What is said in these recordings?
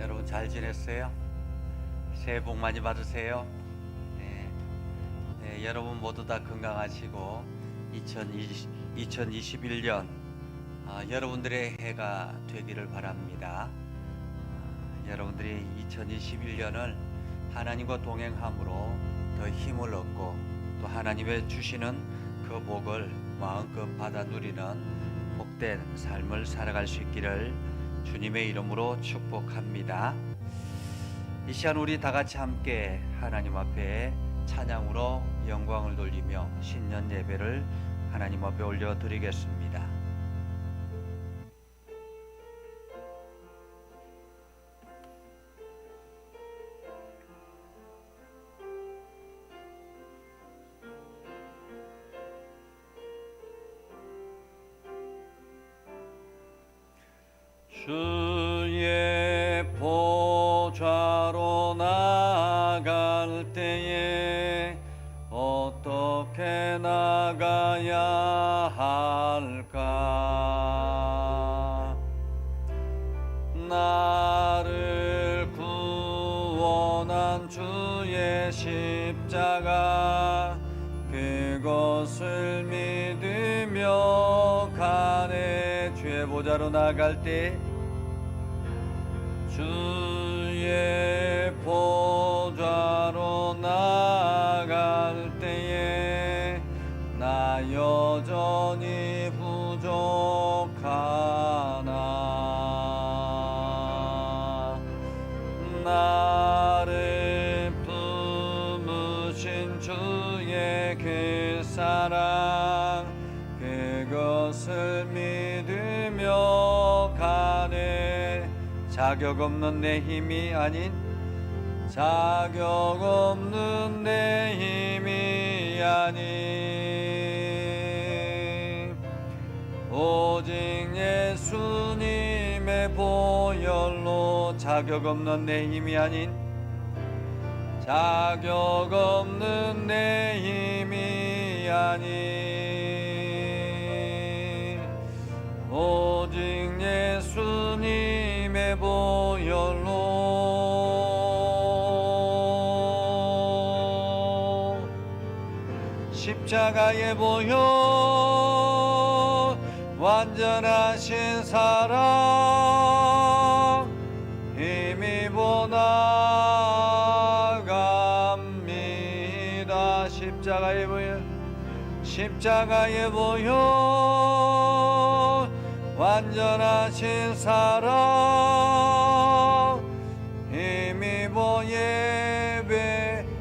여러분 잘 지냈어요? 새해 복 많이 받으세요. 여러분 모두 다 건강하시고 2021년 여러분들의 해가 되기를 바랍니다. 여러분들이 2021년을 하나님과 동행함으로 더 힘을 얻고 또 하나님의 주시는 그 복을 마음껏 받아 누리는 복된 삶을 살아갈 수 있기를 주님의 이름으로 축복합니다. 이 시간 우리 다 같이 함께 하나님 앞에 찬양으로 영광을 돌리며 신년 예배를 하나님 앞에 올려드리겠습니다. 주의 보좌로 나갈 때에 어떻게 나가야 할까? 나를 구원한 주의 십자가 그것을 믿으며 가네. 주의 보좌로 나갈 때 주의 보좌로 나갈 때에 나 여전히 부족하나. 나를 품으신 주의 그 사랑 그것을 믿으며 가네. 자격 없는 내 힘이 아닌 자격 없는 내 힘이 아닌 오직 예수님의 보혈로 자격 없는 내 힘이 아닌 자격 없는 내 힘이 아닌 오직 예수님의 보혈로 십자가의 보혈 완전하신 사랑 힘입어 나갑니다. 십자가의 보혈 십자가의 보혈 완전하신 사랑 힘입어 예배합니다.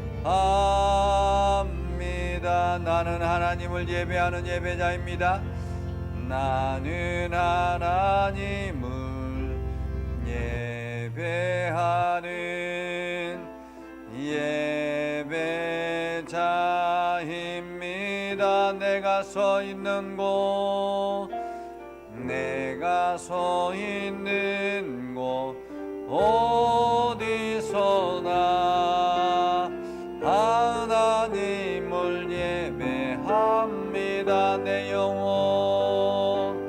나는 하나님을 예배하는 예배자입니다. 나는 하나님을 예배하는 예배자입니다. 내가 서 있는 곳 내가 서 있는 곳 어디서나 하나님을 예배합니다. 내 영혼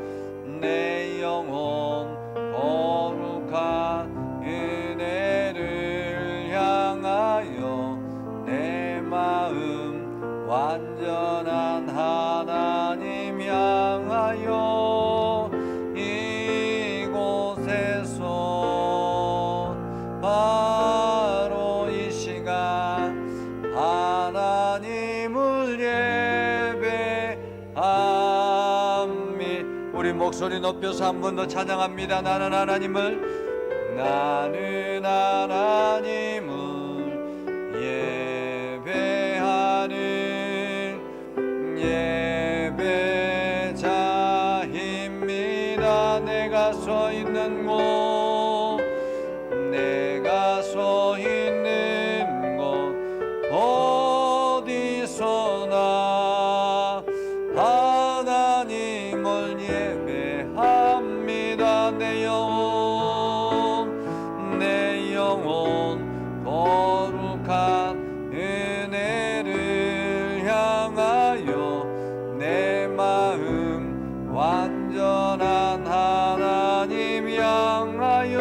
거룩한 은혜를 향하여 내 마음 완전한 하나님 향하여 이곳에서 바로 이 시간 하나님을 예배합니다. 우리 목소리 높여서 한 번 더 찬양합니다. 나는 하나님을 예배하는 예배자입니다. 내가 서 있는 곳 내가 서 있는 곳 어디서나 하나님을 예배합니다. 내 영혼 거룩한 은혜를 향하여 내 마음 완전한 하나님 향하여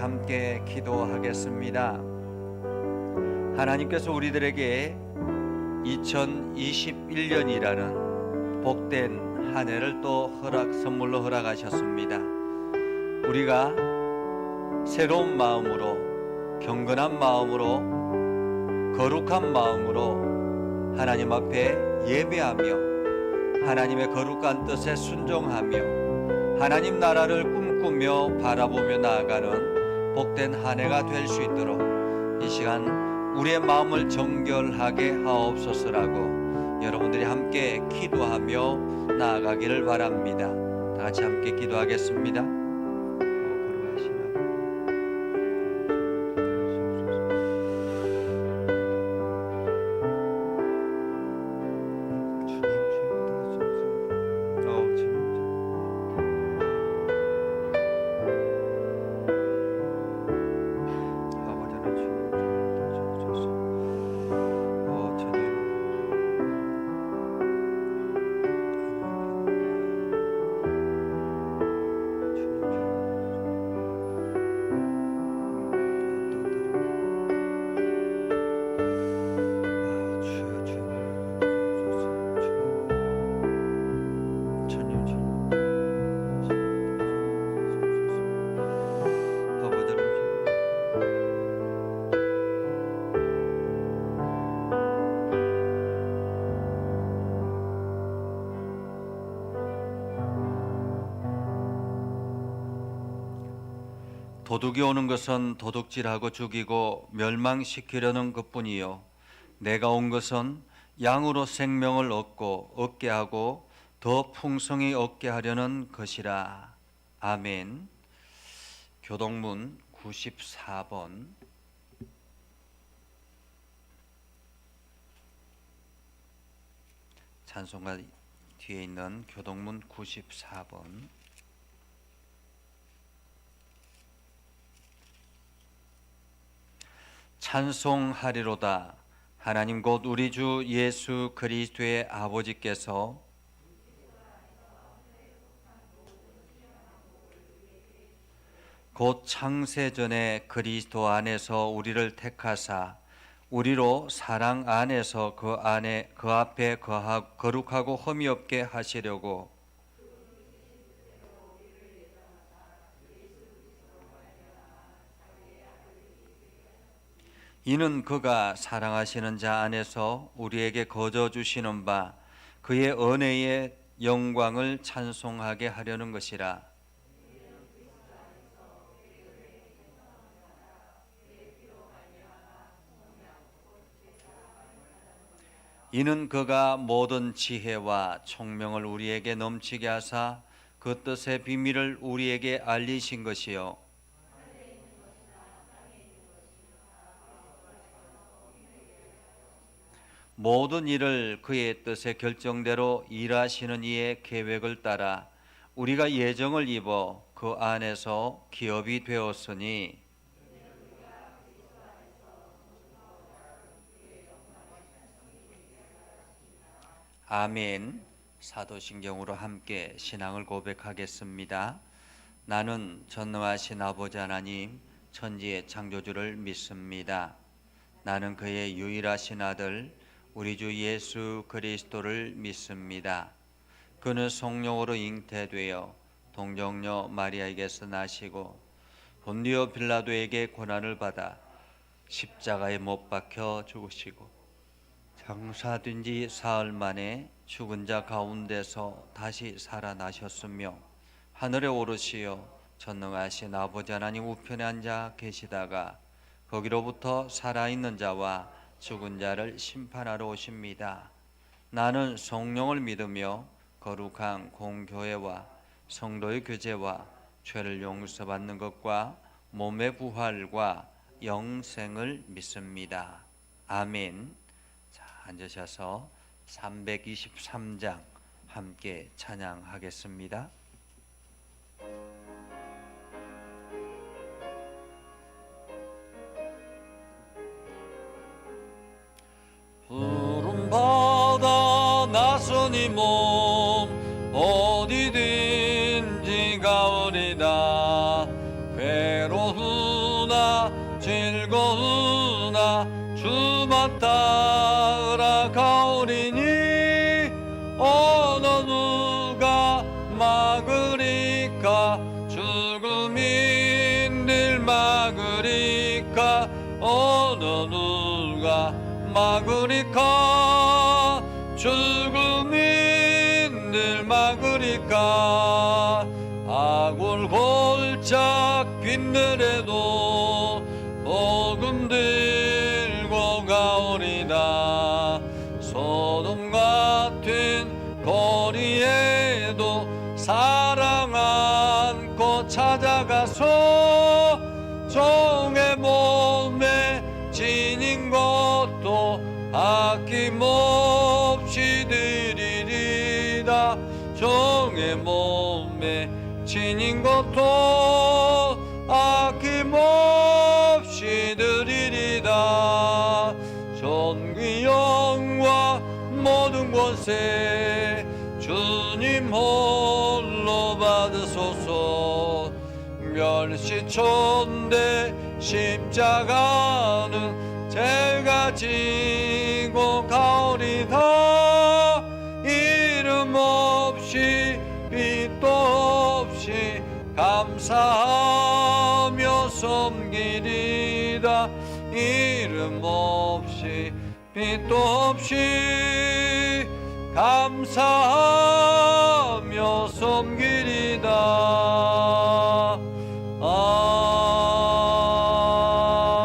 함께 기도하겠습니다. 하나님께서 우리들에게 2021년이라는 복된 한 해를 또 선물로 허락하셨습니다. 우리가 새로운 마음으로, 경건한 마음으로, 거룩한 마음으로 하나님 앞에 예배하며 하나님의 거룩한 뜻에 순종하며 하나님 나라를 꿈꾸며 바라보며 나아가는 복된 한 해가 될 수 있도록 이 시간 우리의 마음을 정결하게 하옵소서라고 여러분들이 함께 기도하며 나아가기를 바랍니다. 다 같이 함께 기도하겠습니다. 도둑이 오는 것은 도둑질하고 죽이고 멸망시키려는 것뿐이요 내가 온 것은 양으로 생명을 얻게 하고 더 풍성히 얻게 하려는 것이라. 아멘. 교동문 94번. 찬송가 뒤에 있는 교동문 94번. 찬송하리로다. 하나님 곧 우리 주 예수 그리스도의 아버지께서 곧 창세전에 그리스도 안에서 우리를 택하사 우리로 사랑 안에서 그 앞에 거룩하고 흠이 없게 하시려고 이는 그가 사랑하시는 자 안에서 우리에게 거저 주시는 바 그의 은혜의 영광을 찬송하게 하려는 것이라. 이는 그가 모든 지혜와 총명을 우리에게 넘치게 하사 그 뜻의 비밀을 우리에게 알리신 것이요 모든 일을 그의 뜻의 결정대로 일하시는 이의 계획을 따라 우리가 예정을 입어 그 안에서 기업이 되었으니 아멘. 사도신경으로 함께 신앙을 고백하겠습니다. 나는 전능하신 아버지 하나님 천지의 창조주를 믿습니다. 나는 그의 유일하신 아들 우리 주 예수 그리스도를 믿습니다. 그는 성령으로 잉태되어 동정녀 마리아에게서 나시고 본디오 빌라도에게 고난을 받아 십자가에 못 박혀 죽으시고 장사된 지 사흘 만에 죽은 자 가운데서 다시 살아나셨으며 하늘에 오르시어 전능하신 아버지 하나님 우편에 앉아 계시다가 거기로부터 살아있는 자와 죽은 자를 심판하러 오십니다. 나는 성령을 믿으며 거룩한 공교회와 성도의 교제와 죄를 용서받는 것과 몸의 부활과 영생을 믿습니다. 아멘. 자, 앉으셔서 323장 함께 찬양하겠습니다. 푸른 바다 낯선 이 몸 어디든지 가오리다. 괴로운 막으리까 죽음이 늘 막으리까 아굴 골짝 빈들에도 복음 들고 가오리다 소돔 같은 거리에도 사랑 안고 찾아가서 종의 몸에 지닌 것도 아낌없이 드리리다 종의 몸에 지닌 것도 아낌없이 드리리다 존귀 영광 모든 곳에 주님 홀로 받으소서 멸시촌대 십자가는 제가 지고 가오리다 이름 없이 빛도 없이 감사하며 섬기리다 이름 없이 빛도 없이 감사하며 섬기리다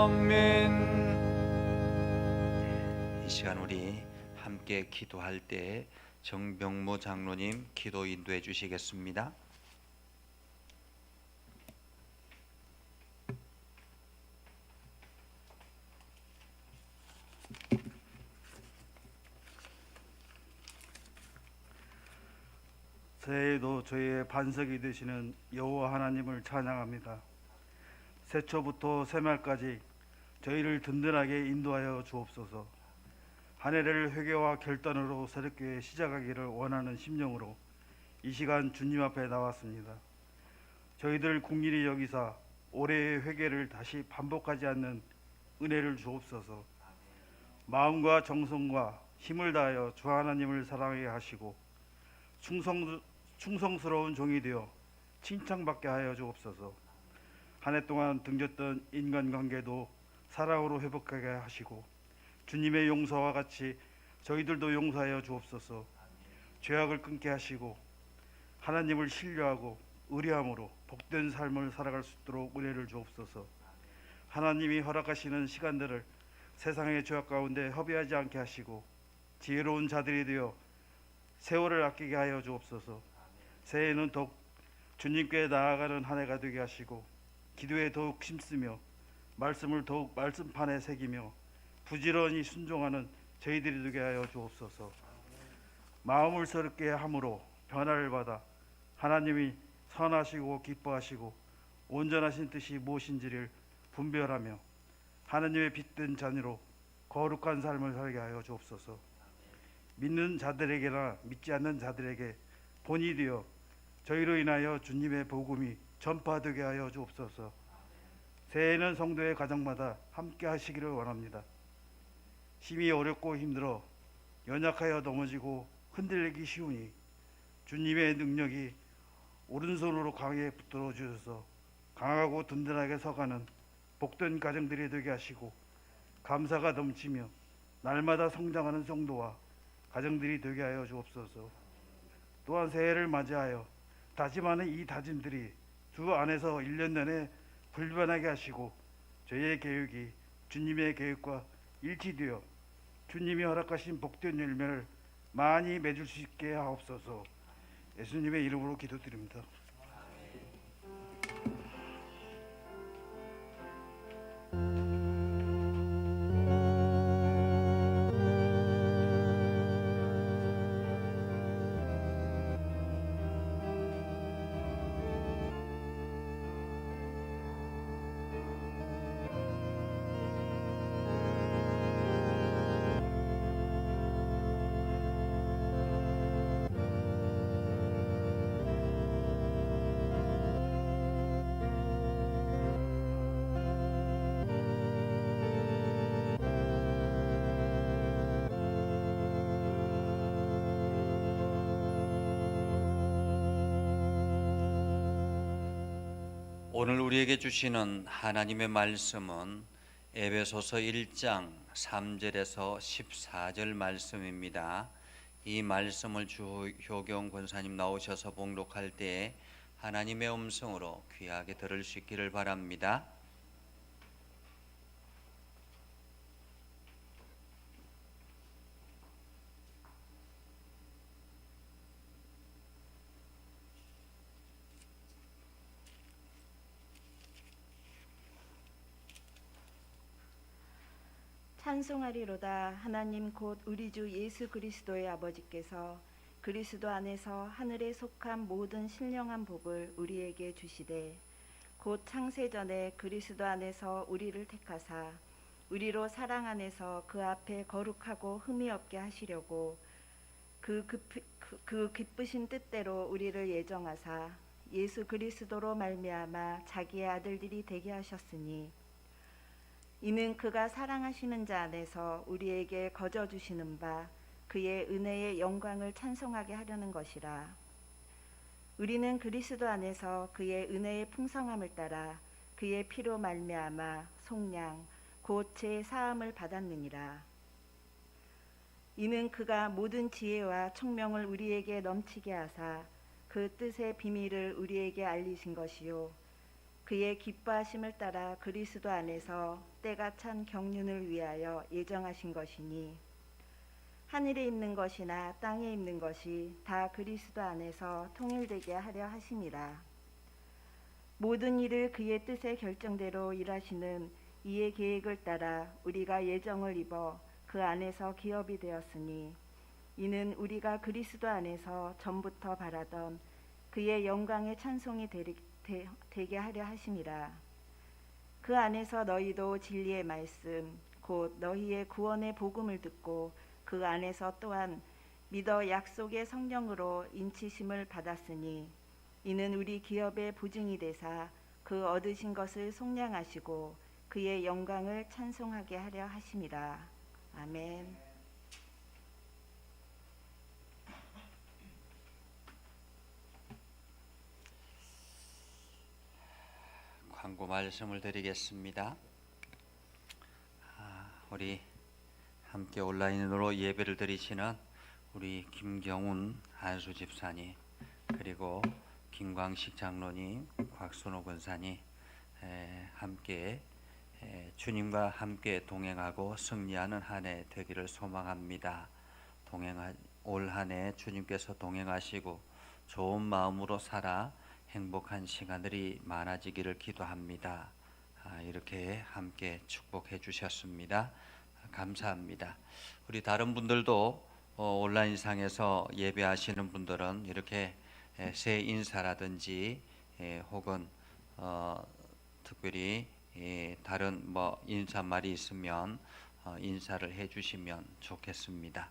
아멘. 이 시간 우리 함께 기도할 때 정병모 장로님 기도 인도해 주시겠습니다. 새해에도 저희의 반석이 되시는 여호와 하나님을 찬양합니다. 새초부터 새말까지 저희를 든든하게 인도하여 주옵소서. 한 해를 회개와 결단으로 새롭게 시작하기를 원하는 심령으로 이 시간 주님 앞에 나왔습니다. 저희들 국민이 여기사 올해의 회개를 다시 반복하지 않는 은혜를 주옵소서. 마음과 정성과 힘을 다하여 주 하나님을 사랑하게 하시고 충성스러운 종이 되어 칭찬받게 하여 주옵소서. 한 해 동안 등졌던 인간관계도 사랑으로 회복하게 하시고 주님의 용서와 같이 저희들도 용서하여 주옵소서. 죄악을 끊게 하시고 하나님을 신뢰하고 의뢰함으로 복된 삶을 살아갈 수 있도록 은혜를 주옵소서. 하나님이 허락하시는 시간들을 세상의 죄악 가운데 허비하지 않게 하시고 지혜로운 자들이 되어 세월을 아끼게 하여 주옵소서. 새해에는 더욱 주님께 나아가는 한 해가 되게 하시고 기도에 더욱 힘쓰며 말씀을 더욱 말씀판에 새기며 부지런히 순종하는 저희들이 되게 하여 주옵소서. 마음을 새롭게 함으로 변화를 받아 하나님이 선하시고 기뻐하시고 온전하신 뜻이 무엇인지를 분별하며 하나님의 빛된 자녀로 거룩한 삶을 살게 하여 주옵소서. 믿는 자들에게나 믿지 않는 자들에게 본이 되어 저희로 인하여 주님의 복음이 전파되게 하여 주옵소서. 새해에는 성도의 가정마다 함께 하시기를 원합니다. 심히 어렵고 힘들어 연약하여 넘어지고 흔들리기 쉬우니 주님의 능력이 오른손으로 강하게 붙들어 주셔서 강하고 든든하게 서가는 복된 가정들이 되게 하시고 감사가 넘치며 날마다 성장하는 성도와 가정들이 되게 하여 주옵소서. 또한 새해를 맞이하여 다짐하는 이 다짐들이 주 안에서 1년 내내 불변하게 하시고 저희의 계획이 주님의 계획과 일치되어 주님이 허락하신 복된 열매를 많이 맺을 수 있게 하옵소서. 예수님의 이름으로 기도드립니다. 오늘 우리에게 주시는 하나님의 말씀은 에베소서 1장 3절에서 14절 말씀입니다. 이 말씀을 주효경 권사님 나오셔서 봉독할 때에 하나님의 음성으로 귀하게 들을 수 있기를 바랍니다. 찬송하리로다. 하나님 곧 우리 주 예수 그리스도의 아버지께서 그리스도 안에서 하늘에 속한 모든 신령한 복을 우리에게 주시되 곧 창세전에 그리스도 안에서 우리를 택하사 우리로 사랑 안에서 그 앞에 거룩하고 흠이 없게 하시려고 그 기쁘신 뜻대로 우리를 예정하사 예수 그리스도로 말미암아 자기의 아들들이 되게 하셨으니 이는 그가 사랑하시는 자 안에서 우리에게 거저 주시는 바 그의 은혜의 영광을 찬송하게 하려는 것이라. 우리는 그리스도 안에서 그의 은혜의 풍성함을 따라 그의 피로 말미암아 속량 곧 제 사함을 받았느니라. 이는 그가 모든 지혜와 총명을 우리에게 넘치게 하사 그 뜻의 비밀을 우리에게 알리신 것이요 그의 기뻐하심을 따라 그리스도 안에서 때가 찬 경륜을 위하여 예정하신 것이니 하늘에 있는 것이나 땅에 있는 것이 다 그리스도 안에서 통일되게 하려 하심이라. 모든 일을 그의 뜻의 결정대로 일하시는 이의 계획을 따라 우리가 예정을 입어 그 안에서 기업이 되었으니 이는 우리가 그리스도 안에서 전부터 바라던 그의 영광의 찬송이 되게 하려 하심이라. 그 안에서 너희도 진리의 말씀 곧 너희의 구원의 복음을 듣고 그 안에서 또한 믿어 약속의 성령으로 인치심을 받았으니 이는 우리 기업의 보증이 되사 그 얻으신 것을 속량하시고 그의 영광을 찬송하게 하려 하심이라. 아멘. 광고 말씀을 드리겠습니다. 우리 함께 온라인으로 예배를 드리시는 우리 김경훈 안수 집사님 그리고 김광식 장로님, 곽순호 권사님 함께 주님과 함께 동행하고 승리하는 한 해 되기를 소망합니다. 올 한 해 주님께서 동행하시고 좋은 마음으로 살아 행복한 시간들이 많아지기를 기도합니다. 이렇게 함께 축복해 주셨습니다. 감사합니다. 우리 다른 분들도 온라인상에서 예배하시는 분들은 이렇게 새 인사라든지 혹은 특별히 다른 인사말이 있으면 인사를 해 주시면 좋겠습니다.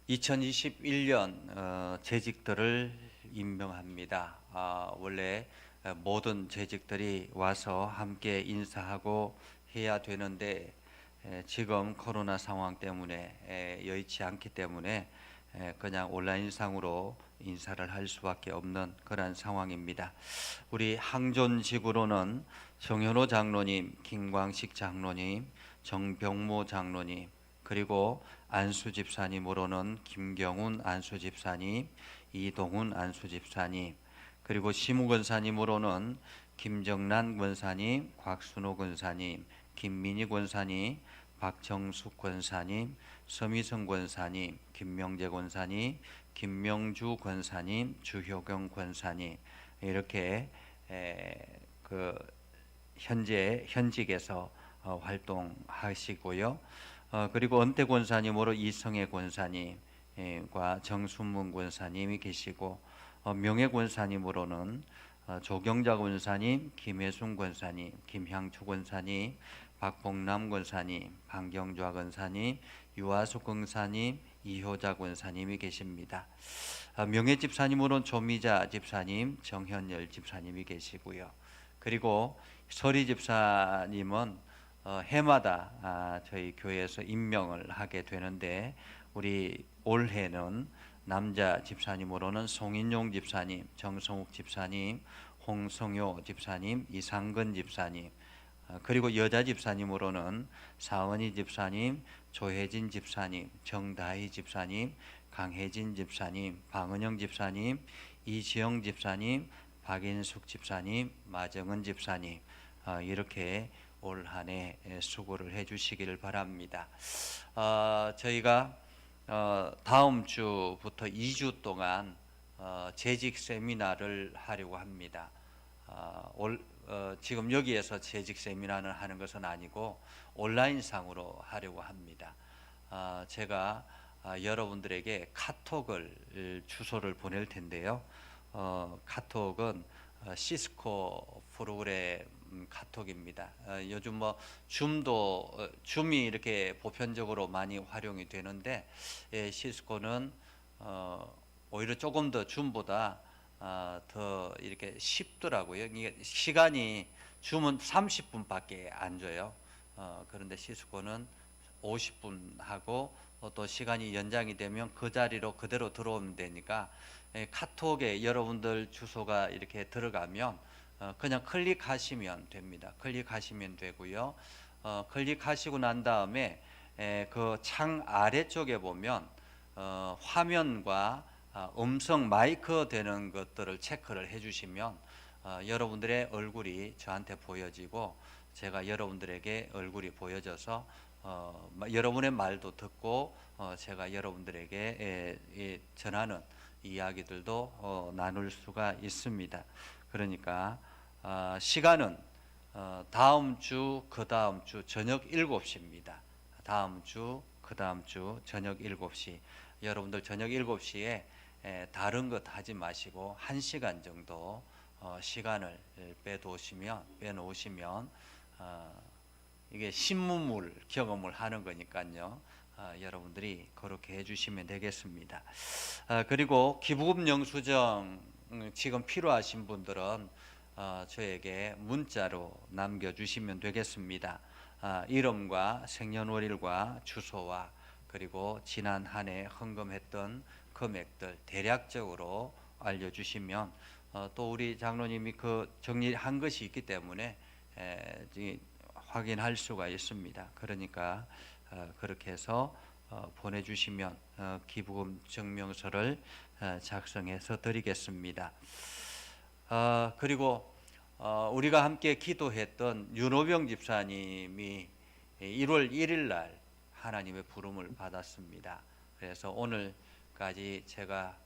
2021년 재직들을 임명합니다. 원래 모든 재직들이 와서 함께 인사하고 해야 되는데 지금 코로나 상황 때문에 여의치 않기 때문에 그냥 온라인상으로 인사를 할 수밖에 없는 그런 상황입니다. 우리 항존직으로는 정현호 장로님, 김광식 장로님, 정병모 장로님 그리고 안수 집사님으로는 김경훈 안수 집사님, 이동훈 안수 집사님, 그리고 시무 권사님으로는 김정란 권사님, 곽순호 권사님, 김민희 권사님, 박정숙 권사님, 서미성 권사님, 김명재 권사님, 김명주 권사님, 주효경 권사님 이렇게 현재 현직에서 활동하시고요. 그리고 은퇴 권사님으로 이성애 권사님과 정순문 권사님이 계시고 명예 권사님으로는 조경자 권사님, 김혜순 권사님, 김향초 권사님, 박봉남 권사님, 방경좌 권사님, 유아숙 권사님, 이효자 권사님이 계십니다. 명예 집사님으로는 조미자 집사님, 정현열 집사님이 계시고요. 그리고 서리 집사님은 해마다 저희 교회에서 임명을 하게 되는데 우리 올해는 남자 집사님으로는 송인용 집사님, 정성욱 집사님, 홍성효 집사님, 이상근 집사님, 그리고 여자 집사님으로는 사은희 집사님, 조혜진 집사님, 정다희 집사님, 강혜진 집사님, 방은영 집사님, 이지영 집사님, 박인숙 집사님, 마정은 집사님, 이렇게 올 한 해 수고를 해주시기를 바랍니다. 저희가 다음 주부터 2주 동안 재직 세미나를 하려고 합니다. 지금 여기에서 재직 세미나를 하는 것은 아니고 온라인상으로 하려고 합니다. 제가 여러분들에게 카톡을 주소를 보낼 텐데요. 카톡은 시스코 프로그램 카톡입니다. 요즘 뭐 줌이 이렇게 보편적으로 많이 활용이 되는데 시스코는 오히려 조금 더 줌보다 더 이렇게 쉽더라고요. 이게 시간이 줌은 30분밖에 안 줘요. 그런데 시스코는 50분 하고 또 시간이 연장이 되면 그 자리로 그대로 들어오면 되니까 카톡에 여러분들 주소가 이렇게 들어가면 그냥 클릭하시면 됩니다. 클릭하시면 되고요. 클릭하시고 난 다음에 그 창 아래쪽에 보면 화면과 음성 마이크 되는 것들을 체크를 해주시면 여러분들의 얼굴이 저한테 보여지고 제가 여러분들에게 얼굴이 보여져서 여러분의 말도 듣고 제가 여러분들에게 전하는 이야기들도 나눌 수가 있습니다. 그러니까 시간은 다음 주, 그 다음 주 저녁 7시입니다. 다음 주, 그 다음 주 저녁 7시. 여러분들 저녁 7시에 다른 것 하지 마시고 1시간 정도 시간을 빼놓으시면 이게 신문물 경험을 하는 거니까요. 여러분들이 그렇게 해주시면 되겠습니다. 그리고 기부금 영수증 지금 필요하신 분들은 저에게 문자로 남겨주시면 되겠습니다. 이름과 생년월일과 주소와 그리고 지난 한 해 헌금했던 금액들 대략적으로 알려주시면 또 우리 장로님이 그 정리한 것이 있기 때문에 확인할 수가 있습니다. 그러니까 그렇게 해서 보내주시면 기부금 증명서를 작성해서 드리겠습니다. 그리고 우리가 함께 기도했던 윤호병 집사님이 1월 1일 날 하나님의 부름을 받았습니다. 그래서 오늘까지 제가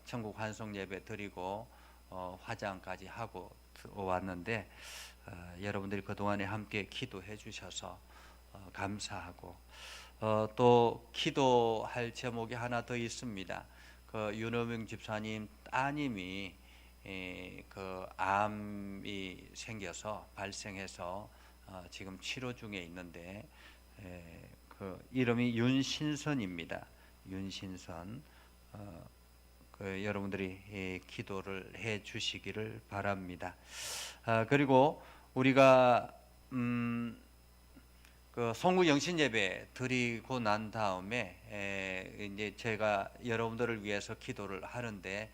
천국 환송 예배 드리고 화장까지 하고 왔는데 여러분들이 그동안에 함께 기도해 주셔서 감사하고 또 기도할 제목이 하나 더 있습니다. 그 윤호명 집사님 따님이 그 암이 생겨서 발생해서 지금 치료 중에 있는데 그 이름이 윤신선입니다. 윤신선. 그 여러분들이 기도를 해 주시기를 바랍니다. 그리고 우리가 그 송구 영신 예배 드리고 난 다음에 이제 제가 여러분들을 위해서 기도를 하는데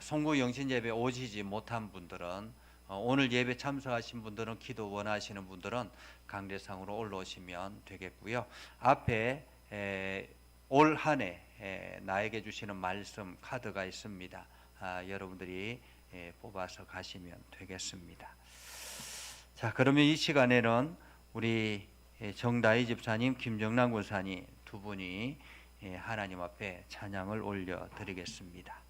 송구 영신 예배 오시지 못한 분들은 오늘 예배 참석하신 분들은 기도 원하시는 분들은 강대상으로 올라오시면 되겠고요. 앞에 올 한 해 나에게 주시는 말씀 카드가 있습니다. 여러분들이 뽑아서 가시면 되겠습니다. 자, 그러면 이 시간에는 우리 정다희 집사님, 김정남 권사님 두 분이 하나님 앞에 찬양을 올려 드리겠습니다.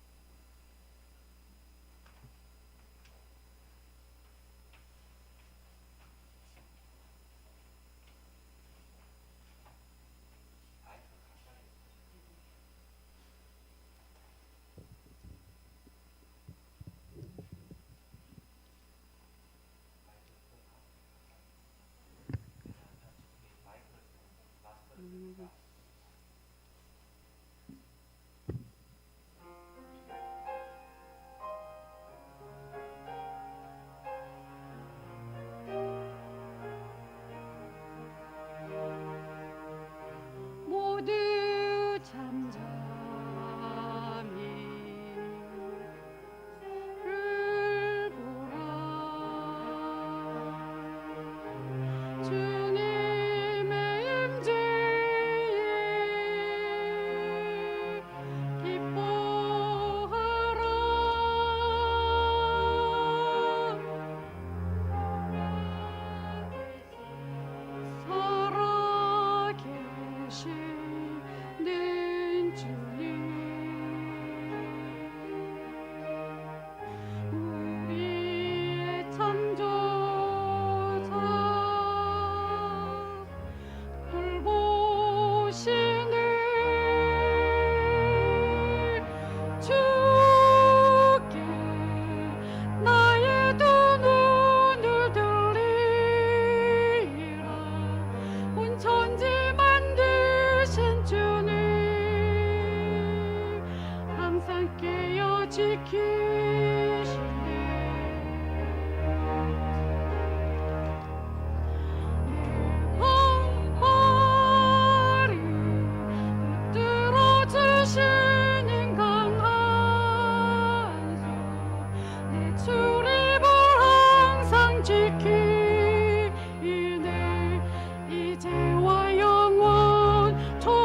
붙들어주시는 강한 손, 내 출입을 항상 지키네. 이제와 영원토록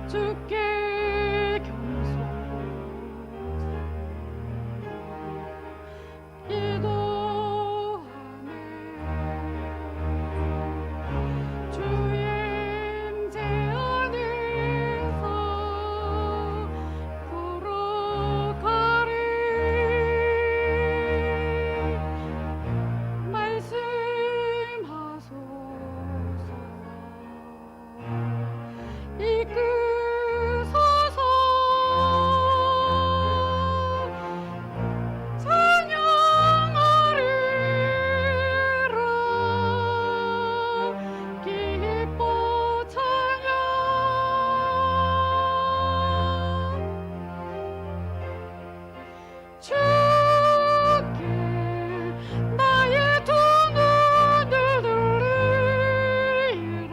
주께 겸손 기도하네. 주의 임재 안에서 걸어가리. 말씀하소서. 이끄소서. 찬양하리라. 기뻐 찬양. 주께 나의 두 눈을 들리라.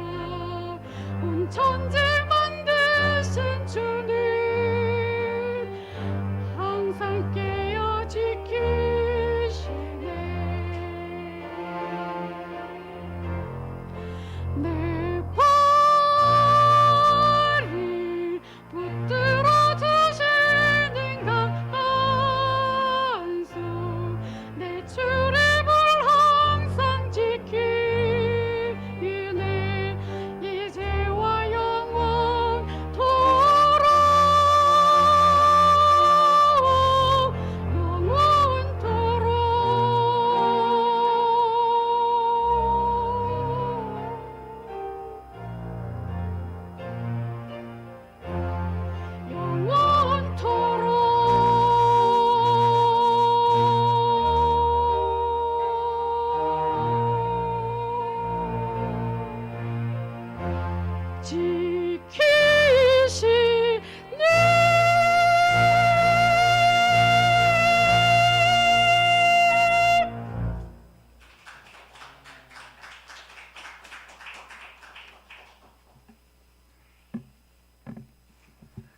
온 천지 만드신 주님 항상 깨어 지키시네. 내 발이 붙들어주시는 강한 손, 내 출입을 항상 지키네. 이제와 영원토록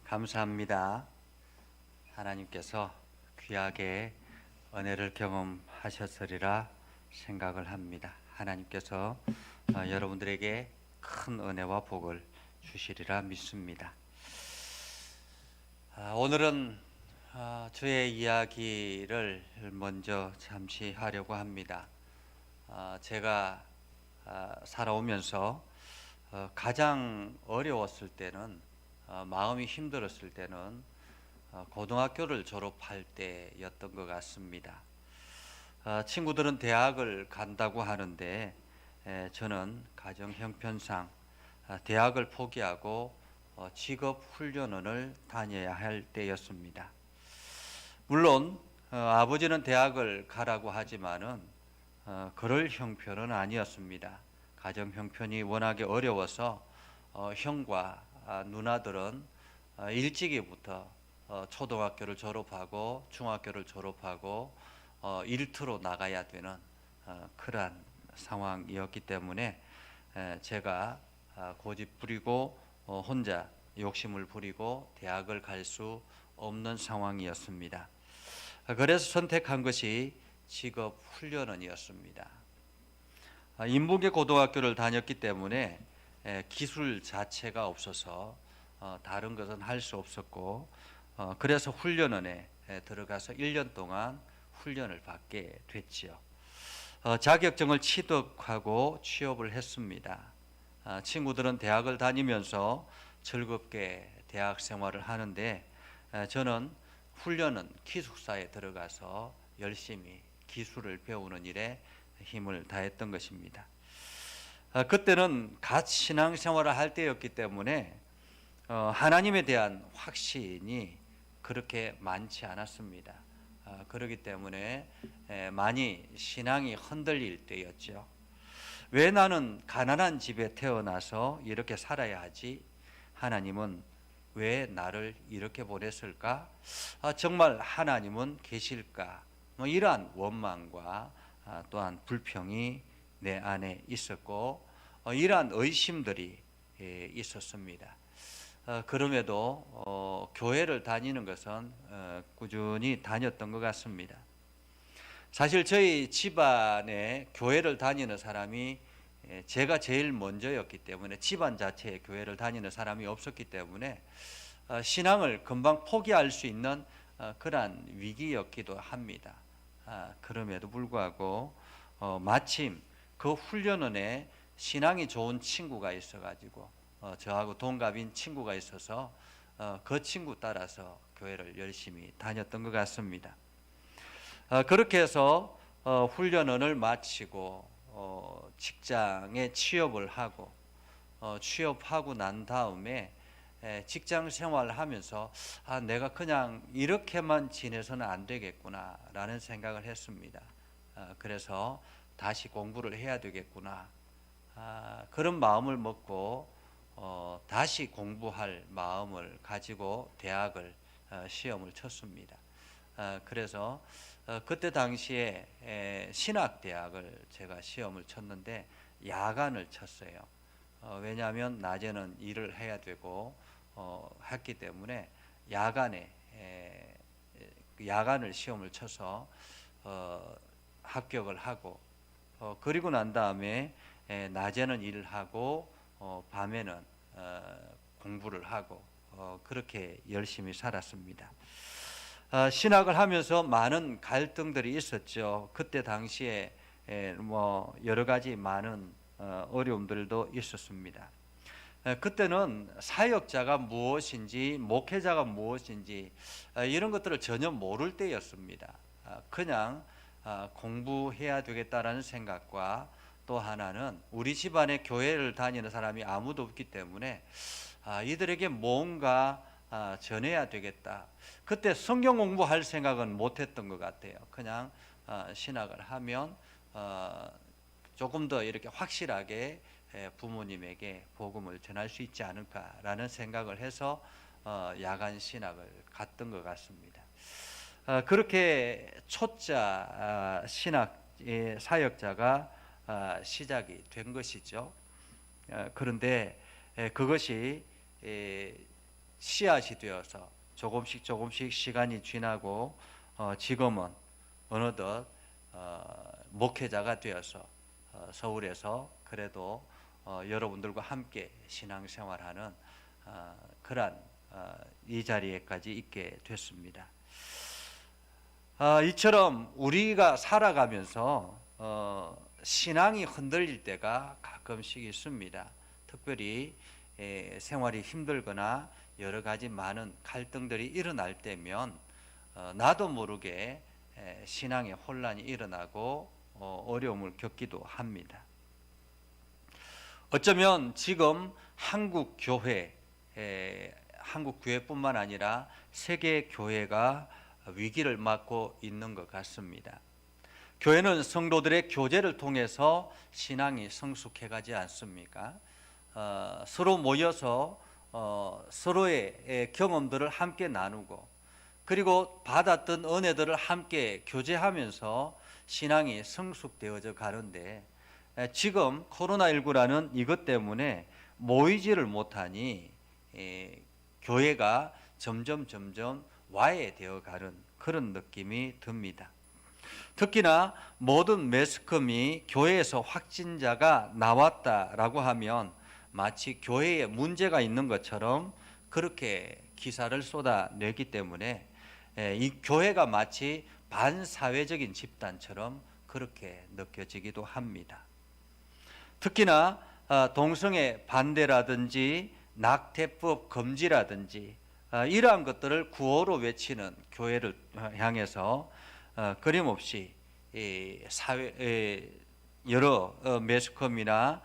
감사합니다. 하나님께서 귀하게 은혜를 경험하셨으리라 생각을 합니다. 하나님께서 여러분들에게 큰 은혜와 복을 주시리라 믿습니다. 오늘은 주의 이야기를 먼저 잠시 하려고 합니다. 제가 살아오면서 가장 어려웠을 때는, 마음이 힘들었을 때는 고등학교를 졸업할 때였던 것 같습니다. 친구들은 대학을 간다고 하는데 저는 가정 형편상 대학을 포기하고 직업 훈련원을 다녀야 할 때였습니다. 물론 아버지는 대학을 가라고 하지만은 그럴 형편은 아니었습니다. 가정 형편이 워낙에 어려워서 형과 누나들은 일찍이부터 초등학교를 졸업하고 중학교를 졸업하고 일터로 나가야 되는 그러한 상황이었기 때문에 제가 고집 부리고 혼자 욕심을 부리고 대학을 갈 수 없는 상황이었습니다. 그래서 선택한 것이 직업 훈련원이었습니다. 인문계 고등학교를 다녔기 때문에 기술 자체가 없어서 다른 것은 할 수 없었고, 그래서 훈련원에 들어가서 1년 동안 훈련을 받게 됐지요. 자격증을 취득하고 취업을 했습니다. 친구들은 대학을 다니면서 즐겁게 대학 생활을 하는데 저는 훈련은 기숙사에 들어가서 열심히 기술을 배우는 일에 힘을 다했던 것입니다. 그때는 갓 신앙생활을 할 때였기 때문에 하나님에 대한 확신이 그렇게 많지 않았습니다. 그렇기 때문에 많이 신앙이 흔들릴 때였죠. 왜 나는 가난한 집에 태어나서 이렇게 살아야 하지? 하나님은 왜 나를 이렇게 보냈을까? 정말 하나님은 계실까? 이러한 원망과 또한 불평이 내 안에 있었고 이러한 의심들이 있었습니다. 그럼에도 교회를 다니는 것은 꾸준히 다녔던 것 같습니다. 사실 저희 집안에 교회를 다니는 사람이 제가 제일 먼저였기 때문에 집안 자체에 교회를 다니는 사람이 없었기 때문에 신앙을 금방 포기할 수 있는 그러한 위기였기도 합니다. 그럼에도 불구하고 마침 그 훈련원에 신앙이 좋은 친구가 있어가지고 저하고 동갑인 친구가 있어서 그 친구 따라서 교회를 열심히 다녔던 것 같습니다. 그렇게 해서 훈련원을 마치고 직장에 취업을 하고 취업하고 난 다음에 직장 생활을 하면서 내가 그냥 이렇게만 지내서는 안 되겠구나 라는 생각을 했습니다. 그래서 다시 공부를 해야 되겠구나 그런 마음을 먹고 다시 공부할 마음을 가지고 대학을 시험을 쳤습니다. 그래서 그때 당시에 신학대학을 제가 시험을 쳤는데 야간을 쳤어요. 왜냐하면 낮에는 일을 해야 되고 했기 때문에 야간을 시험을 쳐서 합격을 하고 그리고 난 다음에 낮에는 일을 하고 밤에는 공부를 하고 그렇게 열심히 살았습니다. 신학을 하면서 많은 갈등들이 있었죠. 그때 당시에 뭐 여러 가지 많은 어려움들도 있었습니다. 그때는 사역자가 무엇인지 목회자가 무엇인지 이런 것들을 전혀 모를 때였습니다. 그냥 공부해야 되겠다라는 생각과 또 하나는 우리 집안에 교회를 다니는 사람이 아무도 없기 때문에 이들에게 뭔가 전해야 되겠다. 그때 성경 공부할 생각은 못했던 것 같아요. 그냥 신학을 하면 조금 더 이렇게 확실하게 부모님에게 복음을 전할 수 있지 않을까라는 생각을 해서 야간 신학을 갔던 것 같습니다. 그렇게 초짜 신학의 사역자가 시작이 된 것이죠. 그런데 그것이 씨앗이 되어서 조금씩 시간이 지나고 지금은 어느덧 목회자가 되어서 서울에서 그래도 여러분들과 함께 신앙생활하는 그러한 이 자리에까지 있게 됐습니다. 이처럼 우리가 살아가면서 신앙이 흔들릴 때가 가끔씩 있습니다. 특별히 생활이 힘들거나 여러 가지 많은 갈등들이 일어날 때면 나도 모르게 신앙의 혼란이 일어나고 어려움을 겪기도 합니다. 어쩌면 지금 한국 교회뿐만 아니라 세계 교회가 위기를 맞고 있는 것 같습니다. 교회는 성도들의 교제를 통해서 신앙이 성숙해가지 않습니까? 서로 모여서 서로의 경험들을 함께 나누고 그리고 받았던 은혜들을 함께 교제하면서 신앙이 성숙되어져 가는데 지금 코로나19라는 이것 때문에 모이지를 못하니 교회가 점점 와해되어 가는 그런 느낌이 듭니다. 특히나 모든 매스컴이 교회에서 확진자가 나왔다라고 하면 마치 교회에 문제가 있는 것처럼 그렇게 기사를 쏟아내기 때문에 이 교회가 마치 반사회적인 집단처럼 그렇게 느껴지기도 합니다. 특히나 동성애 반대라든지 낙태법 금지라든지 이러한 것들을 구호로 외치는 교회를 향해서 끊임없이 여러 매스컴이나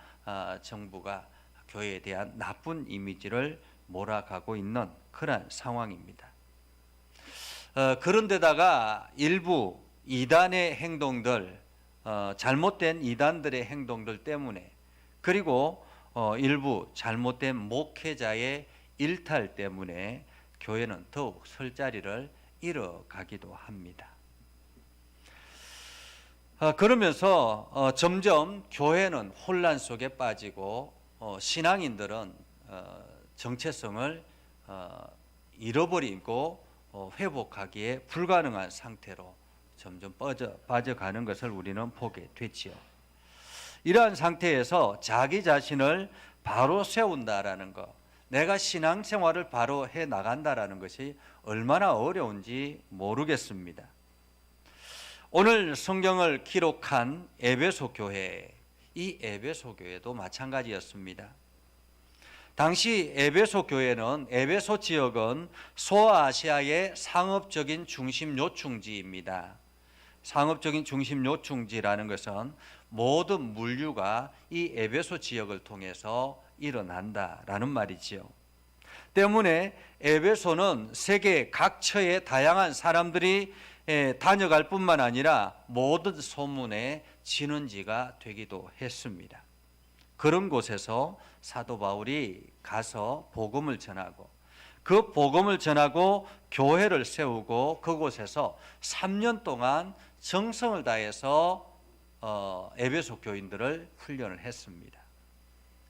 정부가 교회에 대한 나쁜 이미지를 몰아가고 있는 그런 상황입니다. 그런데다가 일부 이단의 행동들, 잘못된 이단들의 행동들 때문에, 그리고 일부 잘못된 목회자의 일탈 때문에 교회는 더욱 설 자리를 잃어가기도 합니다. 그러면서 점점 교회는 혼란 속에 빠지고 신앙인들은 정체성을 잃어버리고 회복하기에 불가능한 상태로 점점 빠져가는 것을 우리는 보게 됐지요. 이러한 상태에서 자기 자신을 바로 세운다라는 것, 내가 신앙생활을 바로 해 나간다라는 것이 얼마나 어려운지 모르겠습니다. 오늘 성경을 기록한 에베소 교회, 이 에베소 교회도 마찬가지였습니다. 당시 에베소 교회는, 에베소 지역은 소아시아의 상업적인 중심 요충지입니다. 상업적인 중심 요충지라는 것은 모든 물류가 이 에베소 지역을 통해서 일어난다라는 말이지요. 때문에 에베소는 세계 각처의 다양한 사람들이 다녀갈 뿐만 아니라 모든 소문의 진원지가 되기도 했습니다. 그런 곳에서 사도 바울이 가서 복음을 전하고, 그 복음을 전하고 교회를 세우고 그곳에서 3년 동안 정성을 다해서 에베소 교인들을 훈련을 했습니다.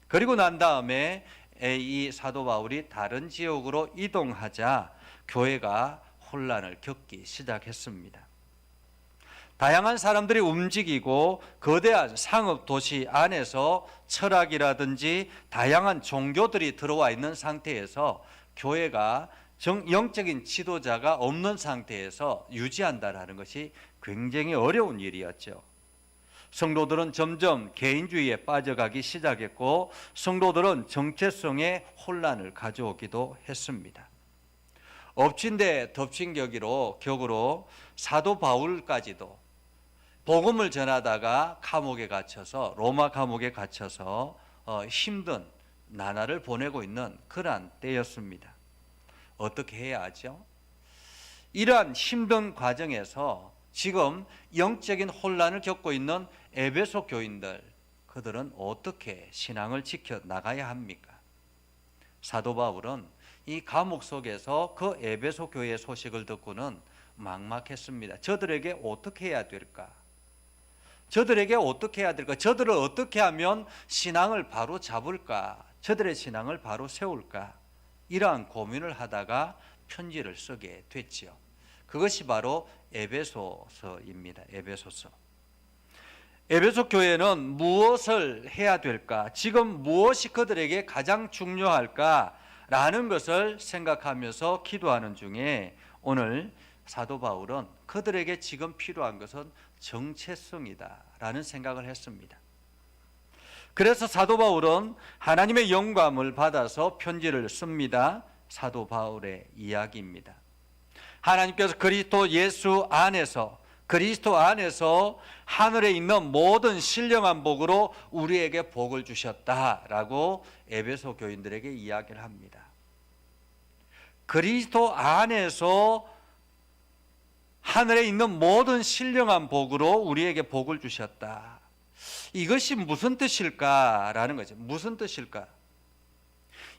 그리고 난 다음에 이 사도 바울이 다른 지역으로 이동하자 교회가 혼란을 겪기 시작했습니다. 다양한 사람들이 움직이고 거대한 상업 도시 안에서 철학이라든지 다양한 종교들이 들어와 있는 상태에서 교회가 영적인 지도자가 없는 상태에서 유지한다는 것이 굉장히 어려운 일이었죠. 성도들은 점점 개인주의에 빠져가기 시작했고, 성도들은 정체성의 혼란을 가져오기도 했습니다. 엎친 데 덮친 격으로 사도 바울까지도 복음을 전하다가 감옥에 갇혀서, 로마 감옥에 갇혀서 힘든 나날을 보내고 있는 그러한 때였습니다. 어떻게 해야 하죠? 이러한 힘든 과정에서 지금 영적인 혼란을 겪고 있는 에베소 교인들, 그들은 어떻게 신앙을 지켜 나가야 합니까? 사도 바울은 이 감옥 속에서 그 에베소 교회의 소식을 듣고는 막막했습니다. 저들에게 어떻게 해야 될까? 저들을 어떻게 하면 신앙을 바로 잡을까? 저들의 신앙을 바로 세울까? 이러한 고민을 하다가 편지를 쓰게 됐지요. 그것이 바로 에베소서입니다. 에베소서. 에베소 교회는 무엇을 해야 될까? 지금 무엇이 그들에게 가장 중요할까라는 것을 생각하면서 기도하는 중에 오늘 사도 바울은 그들에게 지금 필요한 것은 정체성이다라는 생각을 했습니다. 그래서 사도 바울은 하나님의 영감을 받아서 편지를 씁니다. 사도 바울의 이야기입니다. 하나님께서 그리스도 예수 안에서, 그리스도 안에서 하늘에 있는 모든 신령한 복으로 우리에게 복을 주셨다라고 에베소 교인들에게 이야기를 합니다. 그리스도 안에서 하늘에 있는 모든 신령한 복으로 우리에게 복을 주셨다. 이것이 무슨 뜻일까라는 거죠. 무슨 뜻일까?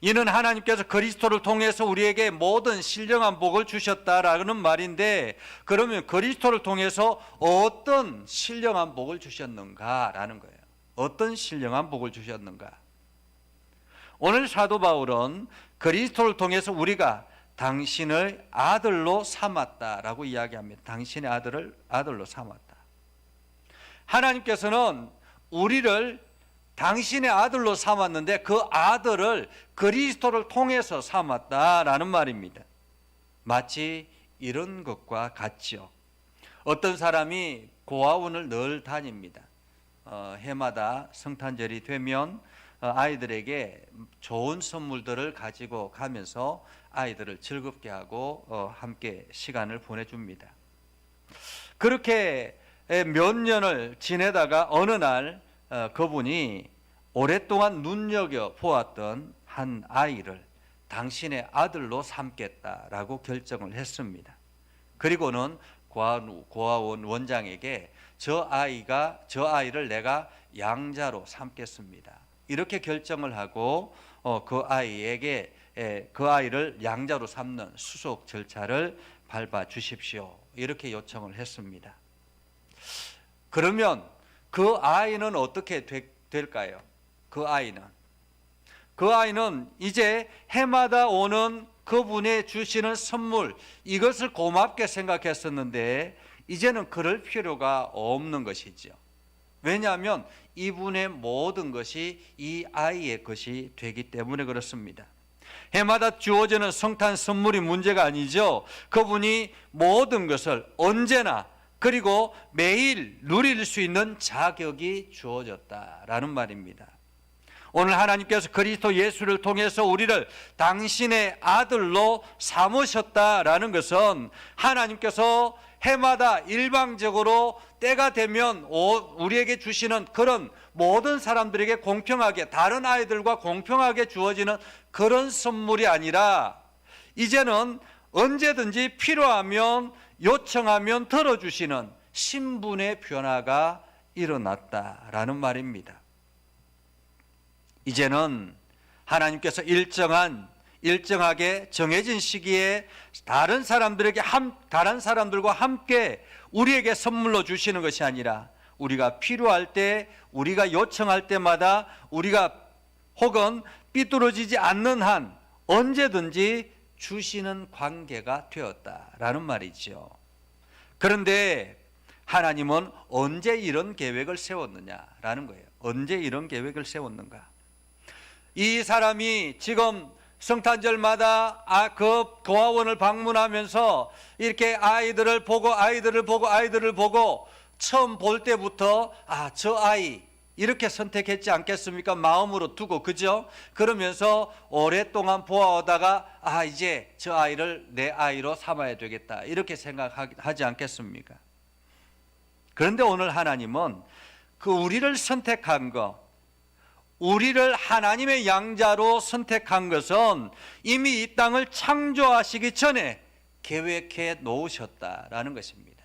이는 하나님께서 그리스도를 통해서 우리에게 모든 신령한 복을 주셨다라는 말인데, 그러면 그리스도를 통해서 어떤 신령한 복을 주셨는가라는 거예요. 어떤 신령한 복을 주셨는가? 오늘 사도 바울은 그리스도를 통해서 우리가 당신을 아들로 삼았다라고 이야기합니다. 당신의 아들로 삼았다. 하나님께서는 우리를 당신의 아들로 삼았는데 그 아들을 그리스도를 통해서 삼았다라는 말입니다. 마치 이런 것과 같죠. 어떤 사람이 고아원을 늘 다닙니다. 해마다 성탄절이 되면 아이들에게 좋은 선물들을 가지고 가면서 아이들을 즐겁게 하고 함께 시간을 보내줍니다. 그렇게 몇 년을 지내다가 어느 날 그분이 오랫동안 눈여겨 보았던 한 아이를 당신의 아들로 삼겠다라고 결정을 했습니다. 그리고는 고아원 원장에게 저 아이를 내가 양자로 삼겠습니다. 이렇게 결정을 하고 그 아이를 양자로 삼는 수속 절차를 밟아 주십시오. 이렇게 요청을 했습니다. 그러면 그 아이는 어떻게 될까요? 그 아이는 이제 해마다 오는 그분의 주시는 선물, 이것을 고맙게 생각했었는데 이제는 그럴 필요가 없는 것이죠. 왜냐하면 이분의 모든 것이 이 아이의 것이 되기 때문에 그렇습니다. 해마다 주어지는 성탄 선물이 문제가 아니죠. 그분이 모든 것을 언제나 그리고 매일 누릴 수 있는 자격이 주어졌다라는 말입니다. 오늘 하나님께서 그리스도 예수를 통해서 우리를 당신의 아들로 삼으셨다라는 것은 하나님께서 해마다 일방적으로 때가 되면 우리에게 주시는 그런 모든 사람들에게 공평하게, 다른 아이들과 공평하게 주어지는 그런 선물이 아니라 이제는 언제든지 필요하면 요청하면 들어주시는 신분의 변화가 일어났다라는 말입니다. 이제는 하나님께서 일정하게 정해진 시기에 다른 사람들과 함께 우리에게 선물로 주시는 것이 아니라 우리가 필요할 때, 우리가 요청할 때마다 우리가 혹은 삐뚤어지지 않는 한 언제든지 주시는 관계가 되었다라는 말이죠. 그런데 하나님은 언제 이런 계획을 세웠느냐라는 거예요. 언제 이런 계획을 세웠는가? 이 사람이 지금 성탄절마다 그 고아원을 방문하면서 이렇게 아이들을 보고 처음 볼 때부터 저 아이 이렇게 선택했지 않겠습니까? 마음으로 두고, 그죠? 그러면서 오랫동안 보아오다가 이제 저 아이를 내 아이로 삼아야 되겠다 이렇게 생각하지 않겠습니까? 그런데 오늘 하나님은 그 우리를 선택한 것, 우리를 하나님의 양자로 선택한 것은 이미 이 땅을 창조하시기 전에 계획해 놓으셨다라는 것입니다.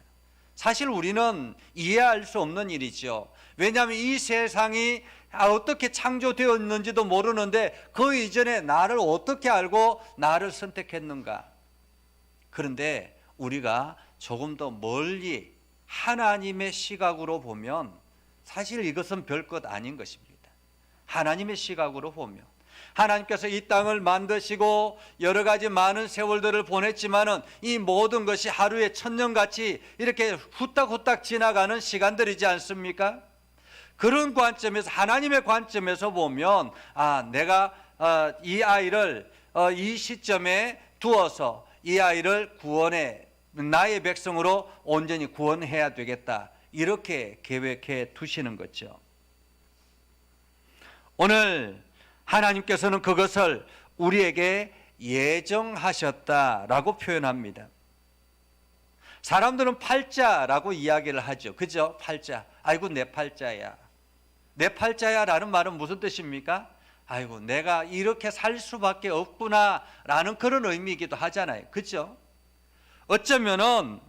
사실 우리는 이해할 수 없는 일이죠. 왜냐하면 이 세상이 어떻게 창조되었는지도 모르는데 그 이전에 나를 어떻게 알고 나를 선택했는가. 그런데 우리가 조금 더 멀리 하나님의 시각으로 보면 사실 이것은 별것 아닌 것입니다. 하나님의 시각으로 보면 하나님께서 이 땅을 만드시고 여러 가지 많은 세월들을 보냈지만은 이 모든 것이 하루에 천년같이 이렇게 후딱후딱 지나가는 시간들이지 않습니까? 그런 관점에서, 하나님의 관점에서 보면 내가 이 아이를 이 시점에 두어서 이 아이를 구원해 나의 백성으로 온전히 구원해야 되겠다, 이렇게 계획해 두시는 거죠. 오늘 하나님께서는 그것을 우리에게 예정하셨다라고 표현합니다. 사람들은 팔자라고 이야기를 하죠. 그죠? 팔자. 아이고 내 팔자야. 내 팔자야라는 말은 무슨 뜻입니까? 아이고 내가 이렇게 살 수밖에 없구나라는 그런 의미이기도 하잖아요. 그죠? 어쩌면은